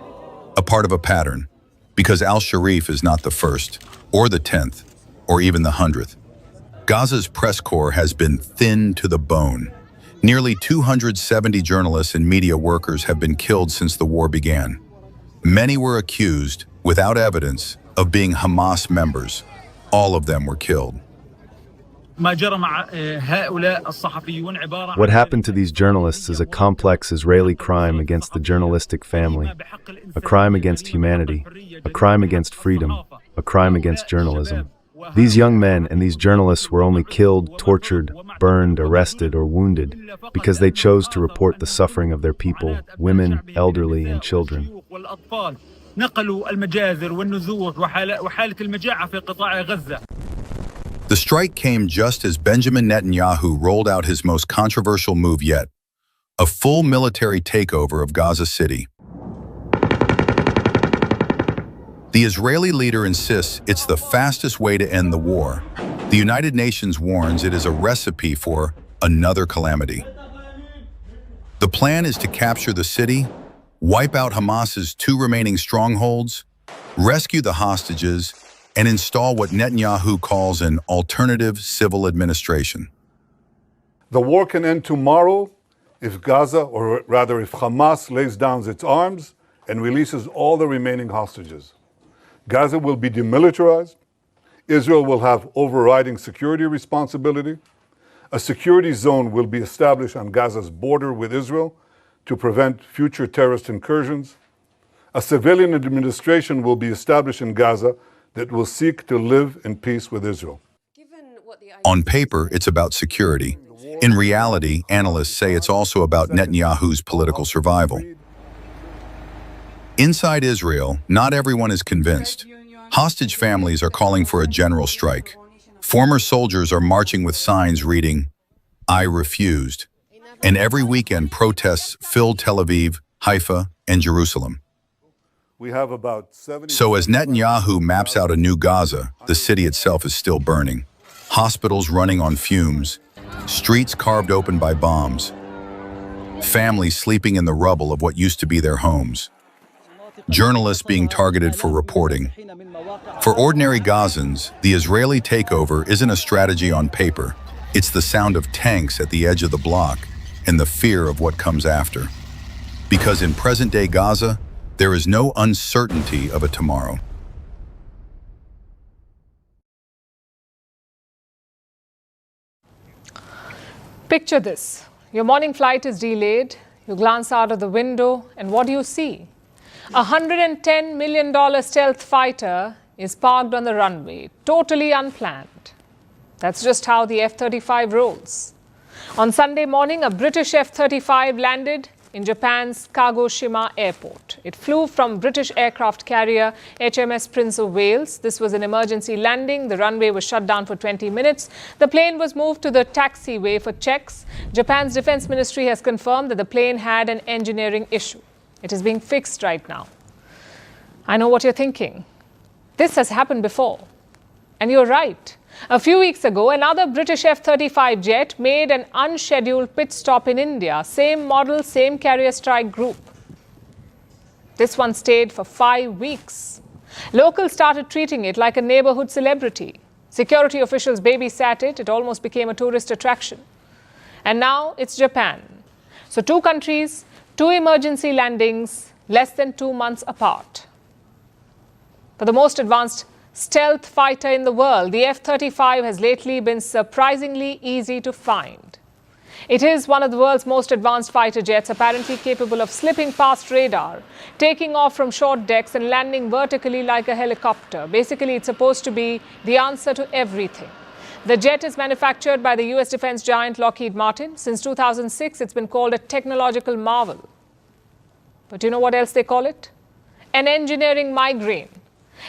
a part of a pattern, because Al-Sharif is not the first, or the 10th, or even the 100th. Gaza's press corps has been thinned to the bone. Nearly 270 journalists and media workers have been killed since the war began. Many were accused, without evidence, of being Hamas members. All of them were killed. What happened to these journalists is a complex Israeli crime against the journalistic family, a crime against humanity, a crime against freedom, a crime against journalism. These young men and these journalists were only killed, tortured, burned, arrested, or wounded because they chose to report the suffering of their people, women, elderly, and children. The strike came just as Benjamin Netanyahu rolled out his most controversial move yet, a full military takeover of Gaza City. The Israeli leader insists it's the fastest way to end the war. The United Nations warns it is a recipe for another calamity. The plan is to capture the city, wipe out Hamas's 2 remaining strongholds, rescue the hostages, and install what Netanyahu calls an alternative civil administration. The war can end tomorrow if Gaza, or rather if Hamas, lays down its arms and releases all the remaining hostages. Gaza will be demilitarized. Israel will have overriding security responsibility. A security zone will be established on Gaza's border with Israel to prevent future terrorist incursions. A civilian administration will be established in Gaza that will seek to live in peace with Israel. On paper, it's about security. In reality, analysts say it's also about Netanyahu's political survival. Inside Israel, not everyone is convinced. Hostage families are calling for a general strike. Former soldiers are marching with signs reading, "I refused." And every weekend, protests fill Tel Aviv, Haifa, and Jerusalem. We have about 70. So as Netanyahu maps out a new Gaza, the city itself is still burning. Hospitals running on fumes, streets carved open by bombs, families sleeping in the rubble of what used to be their homes, journalists being targeted for reporting. For ordinary Gazans, the Israeli takeover isn't a strategy on paper. It's the sound of tanks at the edge of the block and the fear of what comes after. Because in present-day Gaza, there is no uncertainty of a tomorrow. Picture this. Your morning flight is delayed. You glance out of the window, and what do you see? A $110 million stealth fighter is parked on the runway, totally unplanned. That's just how the F-35 rolls. On Sunday morning, a British F-35 landed in Japan's Kagoshima airport. It flew from British aircraft carrier HMS Prince of Wales. This was an emergency landing. The runway was shut down for 20 minutes. The plane was moved to the taxiway for checks. Japan's defense ministry has confirmed that the plane had an engineering issue. It is being fixed right now. I know what you're thinking. This has happened before. And you're right. A few weeks ago, another British F-35 jet made an unscheduled pit stop in India. Same model, same carrier strike group. This one stayed for 5 weeks. Locals started treating it like a neighborhood celebrity. Security officials babysat it. It almost became a tourist attraction. And now it's Japan. So 2 countries, 2 emergency landings, less than 2 months apart. For the most advanced stealth fighter in the world, the F-35 has lately been surprisingly easy to find. It is one of the world's most advanced fighter jets, apparently capable of slipping past radar, taking off from short decks and landing vertically like a helicopter. Basically, it's supposed to be the answer to everything. The jet is manufactured by the US defense giant Lockheed Martin. Since 2006, it's been called a technological marvel. But you know what else they call it? An engineering migraine.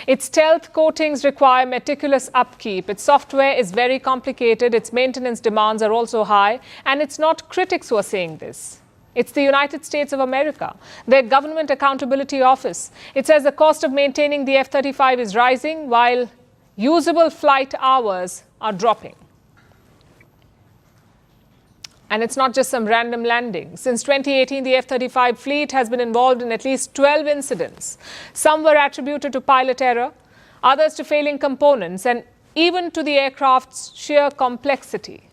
Its stealth coatings require meticulous upkeep. Its software is very complicated. Its maintenance demands are also high. And it's not critics who are saying this. It's the United States of America, their Government Accountability Office. It says the cost of maintaining the F-35 is rising while usable flight hours are dropping. And it's not just some random landing. Since 2018, the F-35 fleet has been involved in at least 12 incidents. Some were attributed to pilot error, others to failing components, and even to the aircraft's sheer complexity.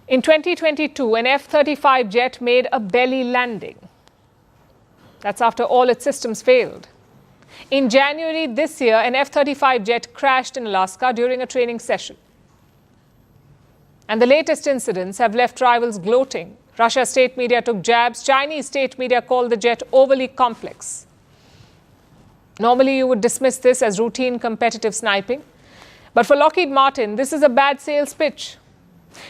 In 2022, an F-35 jet made a belly landing. That's after all its systems failed. In January this year, an F-35 jet crashed in Alaska during a training session. And the latest incidents have left rivals gloating. Russia's state media took jabs. Chinese state media called the jet overly complex. Normally, you would dismiss this as routine competitive sniping. But for Lockheed Martin, this is a bad sales pitch.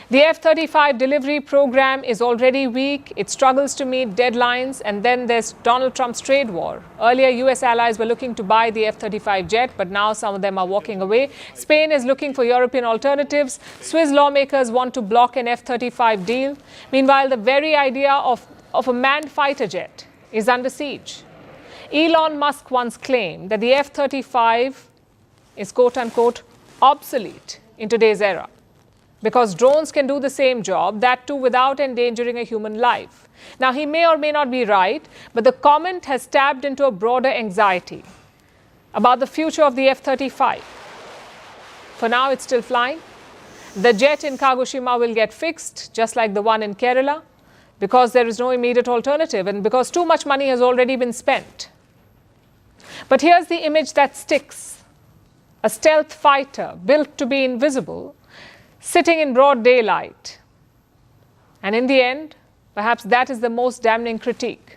The F-35 delivery program is already weak. It struggles to meet deadlines. And then there's Donald Trump's trade war. Earlier, US allies were looking to buy the F-35 jet, but now some of them are walking away. Spain is looking for European alternatives. Swiss lawmakers want to block an F-35 deal. Meanwhile, the very idea of a manned fighter jet is under siege. Elon Musk once claimed that the F-35 is quote-unquote obsolete in today's era, because drones can do the same job, that too without endangering a human life. Now, he may or may not be right, but the comment has tapped into a broader anxiety about the future of the F-35. For now, it's still flying. The jet in Kagoshima will get fixed, just like the one in Kerala, because there is no immediate alternative and because too much money has already been spent. But here's the image that sticks. A stealth fighter built to be invisible, sitting in broad daylight. And in the end, perhaps that is the most damning critique.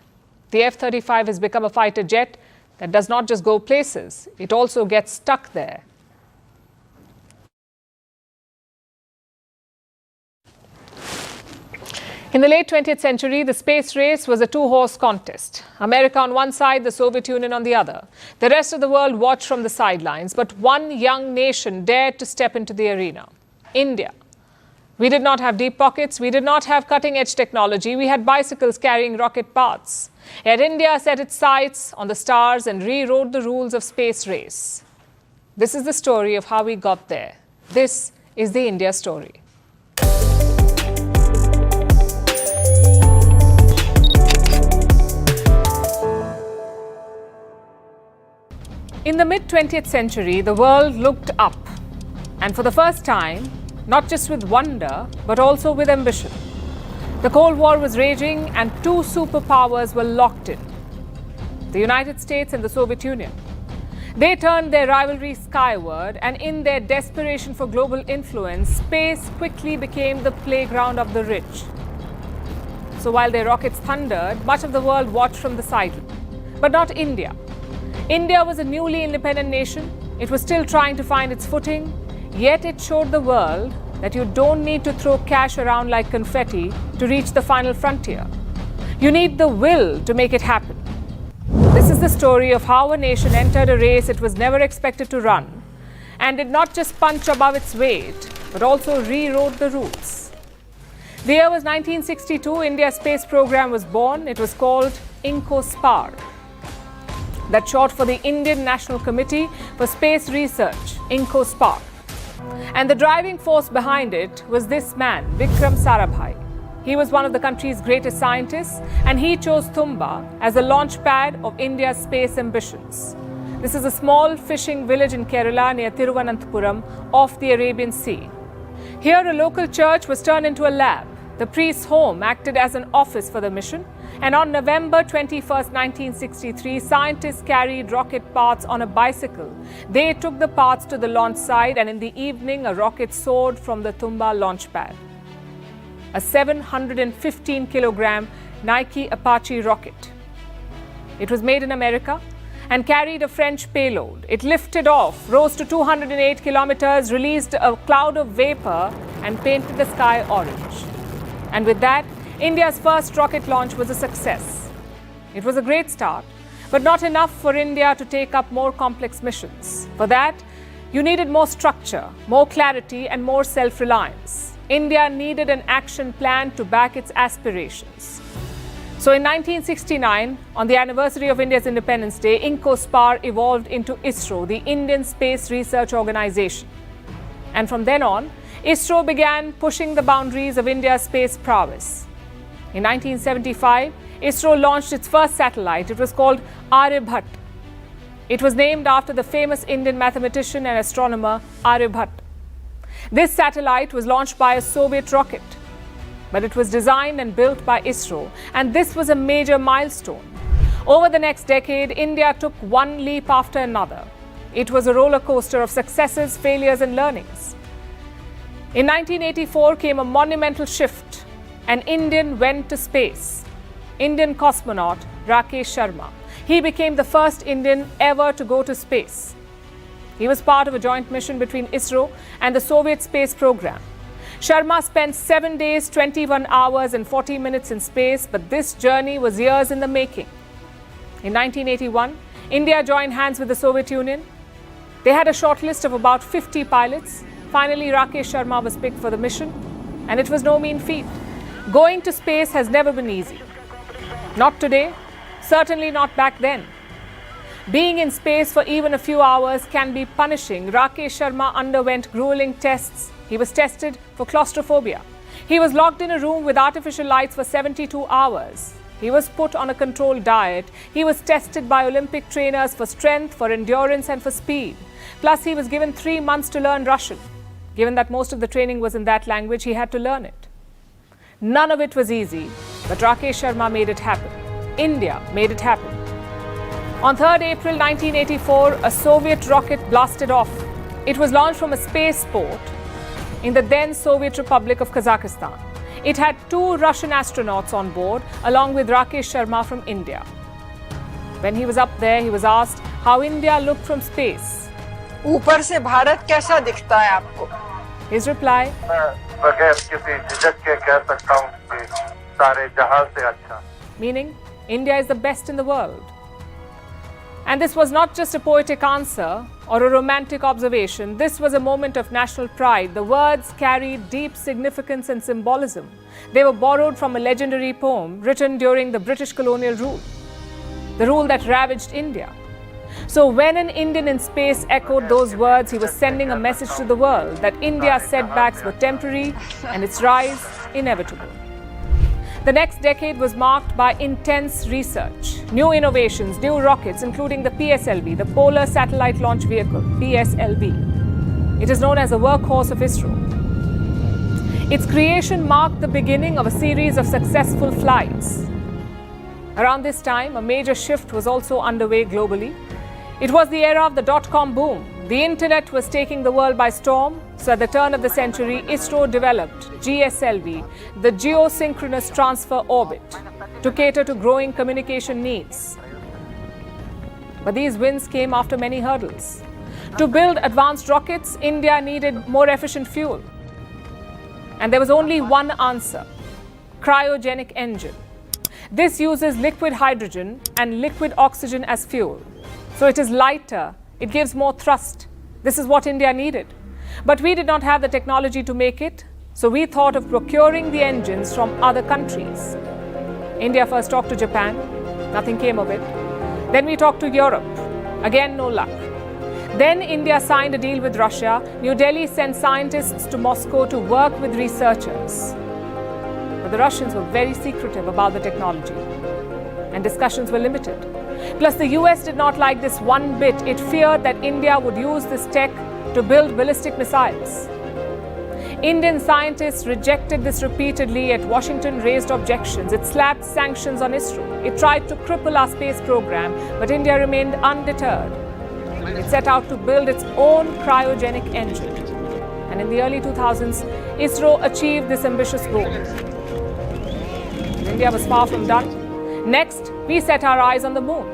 The F-35 has become a fighter jet that does not just go places, it also gets stuck there. In the late 20th century, the space race was a two-horse contest. America on one side, the Soviet Union on the other. The rest of the world watched from the sidelines, but one young nation dared to step into the arena. India. We did not have deep pockets. We did not have cutting-edge technology. We had bicycles carrying rocket paths. Yet India set its sights on the stars and rewrote the rules of space race. This is the story of how we got there. This is the India story. In the mid-20th century, the world looked up. And for the first time, not just with wonder, but also with ambition. The Cold War was raging and two superpowers were locked in: the United States and the Soviet Union. They turned their rivalry skyward, and in their desperation for global influence, space quickly became the playground of the rich. So while their rockets thundered, much of the world watched from the sidelines. But not India. India was a newly independent nation. It was still trying to find its footing. Yet it showed the world that you don't need to throw cash around like confetti to reach the final frontier. You need the will to make it happen. This is the story of how a nation entered a race it was never expected to run and did not just punch above its weight, but also rewrote the rules. The year was 1962. India's space program was born. It was called INCOSPAR. That's short for the Indian National Committee for Space Research, INCOSPAR. And the driving force behind it was this man, Vikram Sarabhai. He was one of the country's greatest scientists, and he chose Tumba as the launch pad of India's space ambitions. This is a small fishing village in Kerala near Thiruvananthapuram off the Arabian Sea. Here, a local church was turned into a lab. The priest's home acted as an office for the mission. And on November 21, 1963, scientists carried rocket parts on a bicycle. They took the parts to the launch site, and in the evening, a rocket soared from the Tumba launch pad. A 715-kilogram Nike Apache rocket. It was made in America and carried a French payload. It lifted off, rose to 208 kilometers, released a cloud of vapor, and painted the sky orange. And with that, India's first rocket launch was a success. It was a great start, but not enough for India to take up more complex missions. For that, you needed more structure, more clarity, and more self-reliance. India needed an action plan to back its aspirations. So in 1969, on the anniversary of India's Independence Day, INCOSPAR evolved into ISRO, the Indian Space Research Organization. And from then on, ISRO began pushing the boundaries of India's space prowess. In 1975, ISRO launched its first satellite. It was called Aryabhat. It was named after the famous Indian mathematician and astronomer Aryabhat. This satellite was launched by a Soviet rocket, but it was designed and built by ISRO, and this was a major milestone. Over the next decade, India took one leap after another. It was a roller coaster of successes, failures, and learnings. In 1984 came a monumental shift. An Indian went to space. Indian cosmonaut Rakesh Sharma. He became the first Indian ever to go to space. He was part of a joint mission between ISRO and the Soviet space program. Sharma spent 7 days, 21 hours and 40 minutes in space, but this journey was years in the making. In 1981, India joined hands with the Soviet Union. They had a short list of about 50 pilots. Finally, Rakesh Sharma was picked for the mission, and it was no mean feat. Going to space has never been easy. Not today, certainly not back then. Being in space for even a few hours can be punishing. Rakesh Sharma underwent grueling tests. He was tested for claustrophobia. He was locked in a room with artificial lights for 72 hours. He was put on a controlled diet. He was tested by Olympic trainers for strength, for endurance, and for speed. Plus, he was given 3 months to learn Russian. Given that most of the training was in that language, he had to learn it. None of it was easy, but Rakesh Sharma made it happen. India made it happen. On 3rd April 1984, a Soviet rocket blasted off. It was launched from a spaceport in the then Soviet Republic of Kazakhstan. It had 2 Russian astronauts on board, along with Rakesh Sharma from India. When he was up there, he was asked how India looked from space. ऊपर से भारत कैसा दिखता है आपको? His reply, बगैर किसी झिझक के कह सकता हूं कि सारे जहां से अच्छा. Meaning, India is the best in the world. And this was not just a poetic answer or a romantic observation. This was a moment of national pride. The words carried deep significance and symbolism. They were borrowed from a legendary poem written during the British colonial rule, the rule that ravaged India. So when an Indian in space echoed those words, he was sending a message to the world that India's setbacks were temporary and its rise inevitable. The next decade was marked by intense research, new innovations, new rockets, including the PSLV, the Polar Satellite Launch Vehicle, PSLV. It is known as the workhorse of ISRO. Its creation marked the beginning of a series of successful flights. Around this time, a major shift was also underway globally. It was the era of the dot-com boom. The internet was taking the world by storm. So at the turn of the century, ISRO developed GSLV, the Geosynchronous Transfer Orbit, to cater to growing communication needs. But these wins came after many hurdles. To build advanced rockets, India needed more efficient fuel. And there was only one answer: cryogenic engine. This uses liquid hydrogen and liquid oxygen as fuel. So it is lighter, it gives more thrust. This is what India needed. But we did not have the technology to make it, so we thought of procuring the engines from other countries. India first talked to Japan, nothing came of it. Then we talked to Europe, again no luck. Then India signed a deal with Russia. New Delhi sent scientists to Moscow to work with researchers. But the Russians were very secretive about the technology, and discussions were limited. Plus, the US did not like this one bit. It feared that India would use this tech to build ballistic missiles. Indian scientists rejected this repeatedly, yet Washington raised objections. It slapped sanctions on ISRO. It tried to cripple our space program, but India remained undeterred. It set out to build its own cryogenic engine. And in the early 2000s, ISRO achieved this ambitious goal. India was far from done. Next, we set our eyes on the moon.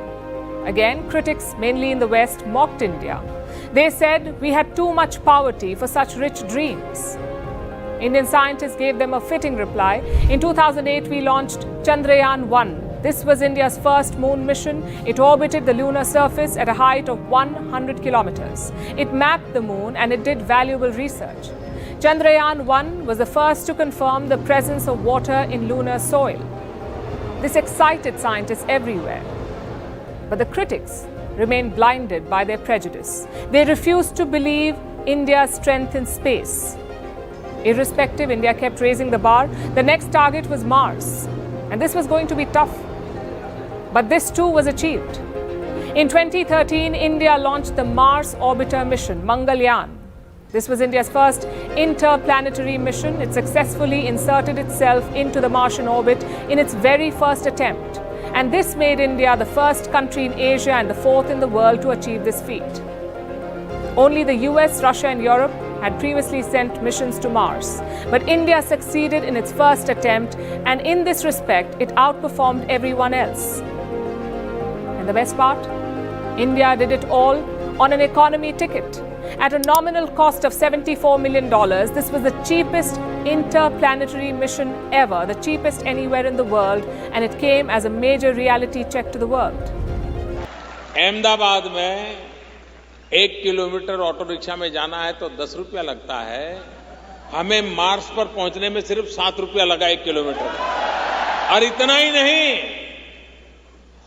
Again, critics, mainly in the West, mocked India. They said we had too much poverty for such rich dreams. Indian scientists gave them a fitting reply. In 2008, we launched Chandrayaan-1. This was India's first moon mission. It orbited the lunar surface at a height of 100 kilometers. It mapped the moon and it did valuable research. Chandrayaan-1 was the first to confirm the presence of water in lunar soil. This excited scientists everywhere. But the critics remained blinded by their prejudice. They refused to believe India's strength in space. Irrespective, India kept raising the bar. The next target was Mars, and this was going to be tough. But this too was achieved. In 2013, India launched the Mars Orbiter mission, Mangalyaan. This was India's first interplanetary mission. It successfully inserted itself into the Martian orbit in its very first attempt. And this made India the first country in Asia and the fourth in the world to achieve this feat. Only the US, Russia, and Europe had previously sent missions to Mars. But India succeeded in its first attempt, and in this respect, it outperformed everyone else. And the best part? India did it all on an economy ticket. At a nominal cost of $74 million, this was the cheapest interplanetary mission ever, the cheapest anywhere in the world, and it came as a major reality check to the world. Ahmedabad में 1 kilometre auto rickshaw में जाना है तो 10 रुपया लगता है, हमें Mars पर पहुंचने में सिर्फ 7 रुपया लगा 1 किलोमीटर। और इतना ही नहीं,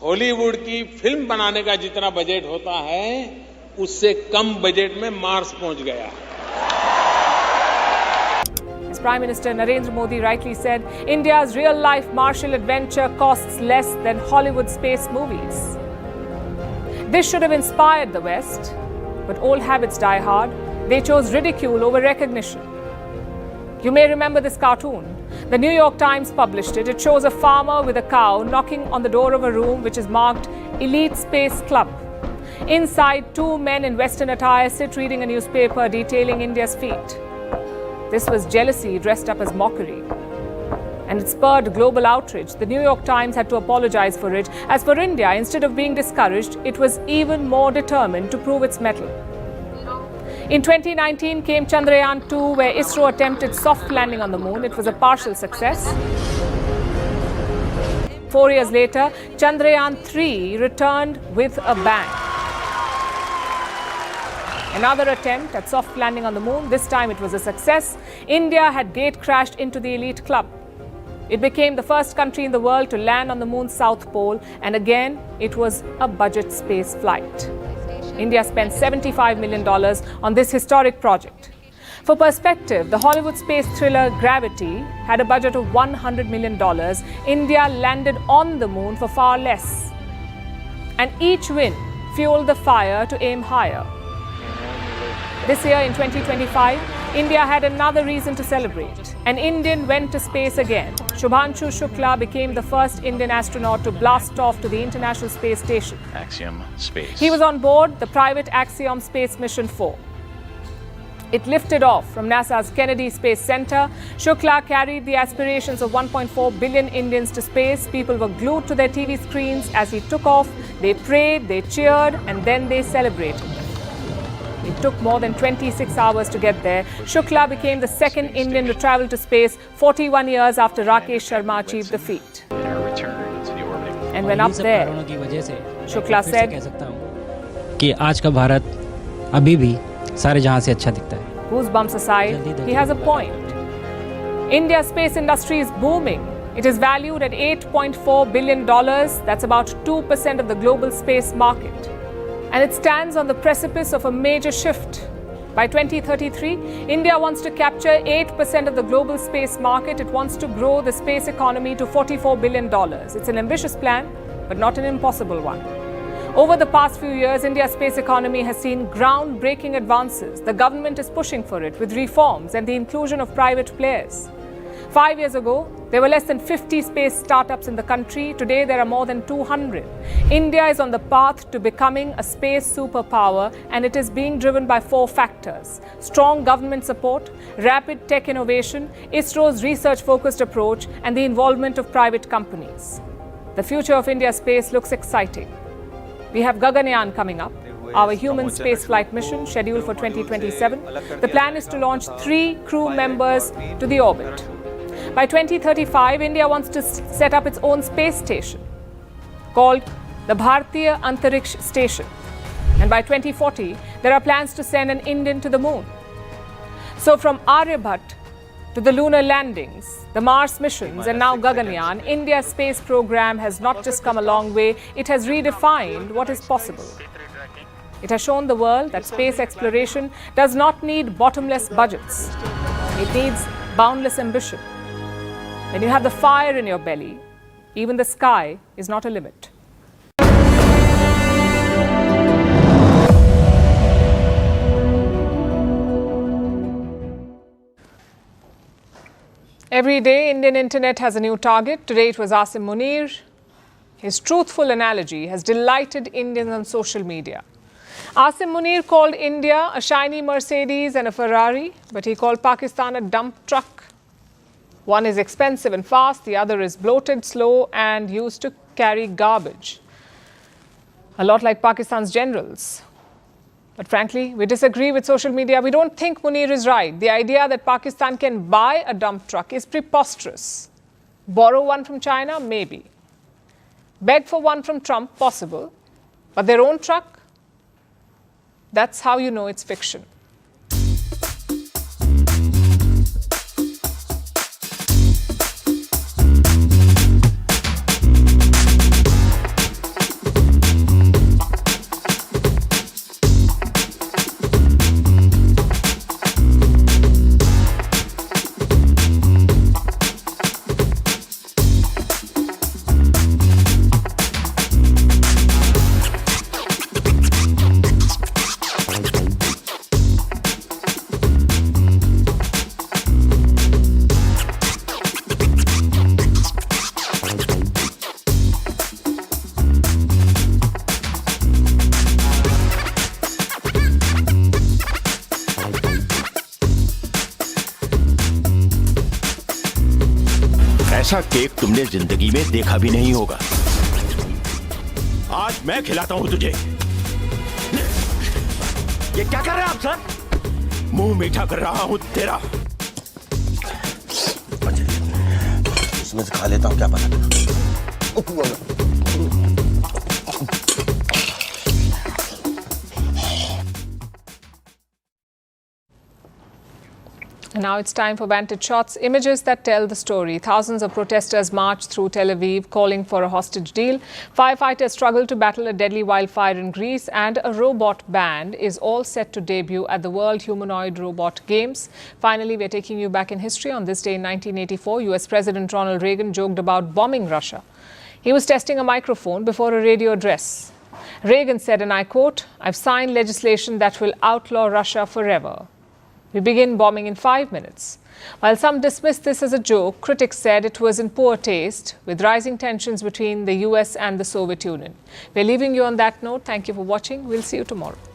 हॉलीवुड की फिल्म बनाने का जितना बजट होता है, उससे कम बजट में मार्स पहुंच गया। As Prime Minister Narendra Modi rightly said, India's real-life martial adventure costs less than Hollywood space movies. This should have inspired the West, but old habits die hard. They chose ridicule over recognition. You may remember this cartoon. The New York Times published it. It shows a farmer with a cow knocking on the door of a room which is marked Elite Space Club. Inside, 2 men in Western attire sit reading a newspaper detailing India's feat. This was jealousy dressed up as mockery. And it spurred global outrage. The New York Times had to apologize for it. As for India, instead of being discouraged, it was even more determined to prove its mettle. In 2019 came Chandrayaan-2, where ISRO attempted soft landing on the moon. It was a partial success. 4 years later, Chandrayaan-3 returned with a bang. Another attempt at soft landing on the moon. This time it was a success. India had gate crashed into the elite club. It became the first country in the world to land on the moon's south pole, and again, it was a budget space flight. India spent $75 million on this historic project. For perspective, the Hollywood space thriller Gravity had a budget of $100 million. India landed on the moon for far less. And each win fueled the fire to aim higher. This year, in 2025, India had another reason to celebrate. An Indian went to space again. Shubhanshu Shukla became the first Indian astronaut to blast off to the International Space Station. Axiom Space. He was on board the private Axiom Space Mission 4. It lifted off from NASA's Kennedy Space Center. Shukla carried the aspirations of 1.4 billion Indians to space. People were glued to their TV screens as he took off. They prayed, they cheered, and then they celebrated. It took more than 26 hours to get there. Shukla became the second Indian to travel to space 41 years after Rakesh Sharma achieved the feat. And when up there, Shukla said, कि आज का भारत अभी भी सारे जहां से अच्छा दिखता है. Goosebumps aside, he has a point. India's space industry is booming. It is valued at $8.4 billion. That's about 2% of the global space market. And it stands on the precipice of a major shift. By 2033, India wants to capture 8% of the global space market. It wants to grow the space economy to $44 billion. It's an ambitious plan, but not an impossible one. Over the past few years, India's space economy has seen groundbreaking advances. The government is pushing for it with reforms and the inclusion of private players. 5 years ago, there were less than 50 space startups in the country. Today, there are more than 200. India is on the path to becoming a space superpower, and it is being driven by 4 factors: strong government support, rapid tech innovation, ISRO's research-focused approach, and the involvement of private companies. The future of India's space looks exciting. We have Gaganyaan coming up, our human spaceflight mission scheduled for 2027. The plan is to launch 3 crew members to the orbit. By 2035, India wants to set up its own space station called the Bharatiya Antariksh Station. And by 2040, there are plans to send an Indian to the moon. So from Aryabhat to the lunar landings, the Mars missions, and now Gaganyaan, India's space program has not just come a long way, it has redefined what is possible. It has shown the world that space exploration does not need bottomless budgets. It needs boundless ambition. When you have the fire in your belly, even the sky is not a limit. Every day, Indian internet has a new target. Today it was Asim Munir. His truthful analogy has delighted Indians on social media. Asim Munir called India a shiny Mercedes and a Ferrari, but he called Pakistan a dump truck. One is expensive and fast, the other is bloated, slow, and used to carry garbage. A lot like Pakistan's generals. But frankly, we disagree with social media. We don't think Munir is right. The idea that Pakistan can buy a dump truck is preposterous. Borrow one from China? Maybe. Beg for one from Trump? Possible. But their own truck? That's how you know it's fiction. ऐसा cake तुमने जिंदगी में देखा भी नहीं होगा। आज मैं खिलाता हूं तुझे। ये क्या कर रहे हैं आप सर? मुंह मीठा कर रहा हूं तेरा। इसमें से खा लेता हूं, क्या पता। And now it's time for Vantage Shots, images that tell the story. Thousands of protesters marched through Tel Aviv calling for a hostage deal. Firefighters struggle to battle a deadly wildfire in Greece, and a robot band is all set to debut at the World Humanoid Robot Games. Finally, we're taking you back in history. On this day in 1984, US President Ronald Reagan joked about bombing Russia. He was testing a microphone before a radio address. Reagan said, and I quote, "I've signed legislation that will outlaw Russia forever. We begin bombing in 5 minutes. While some dismissed this as a joke, critics said it was in poor taste, with rising tensions between the US and the Soviet Union. We're leaving you on that note. Thank you for watching. We'll see you tomorrow.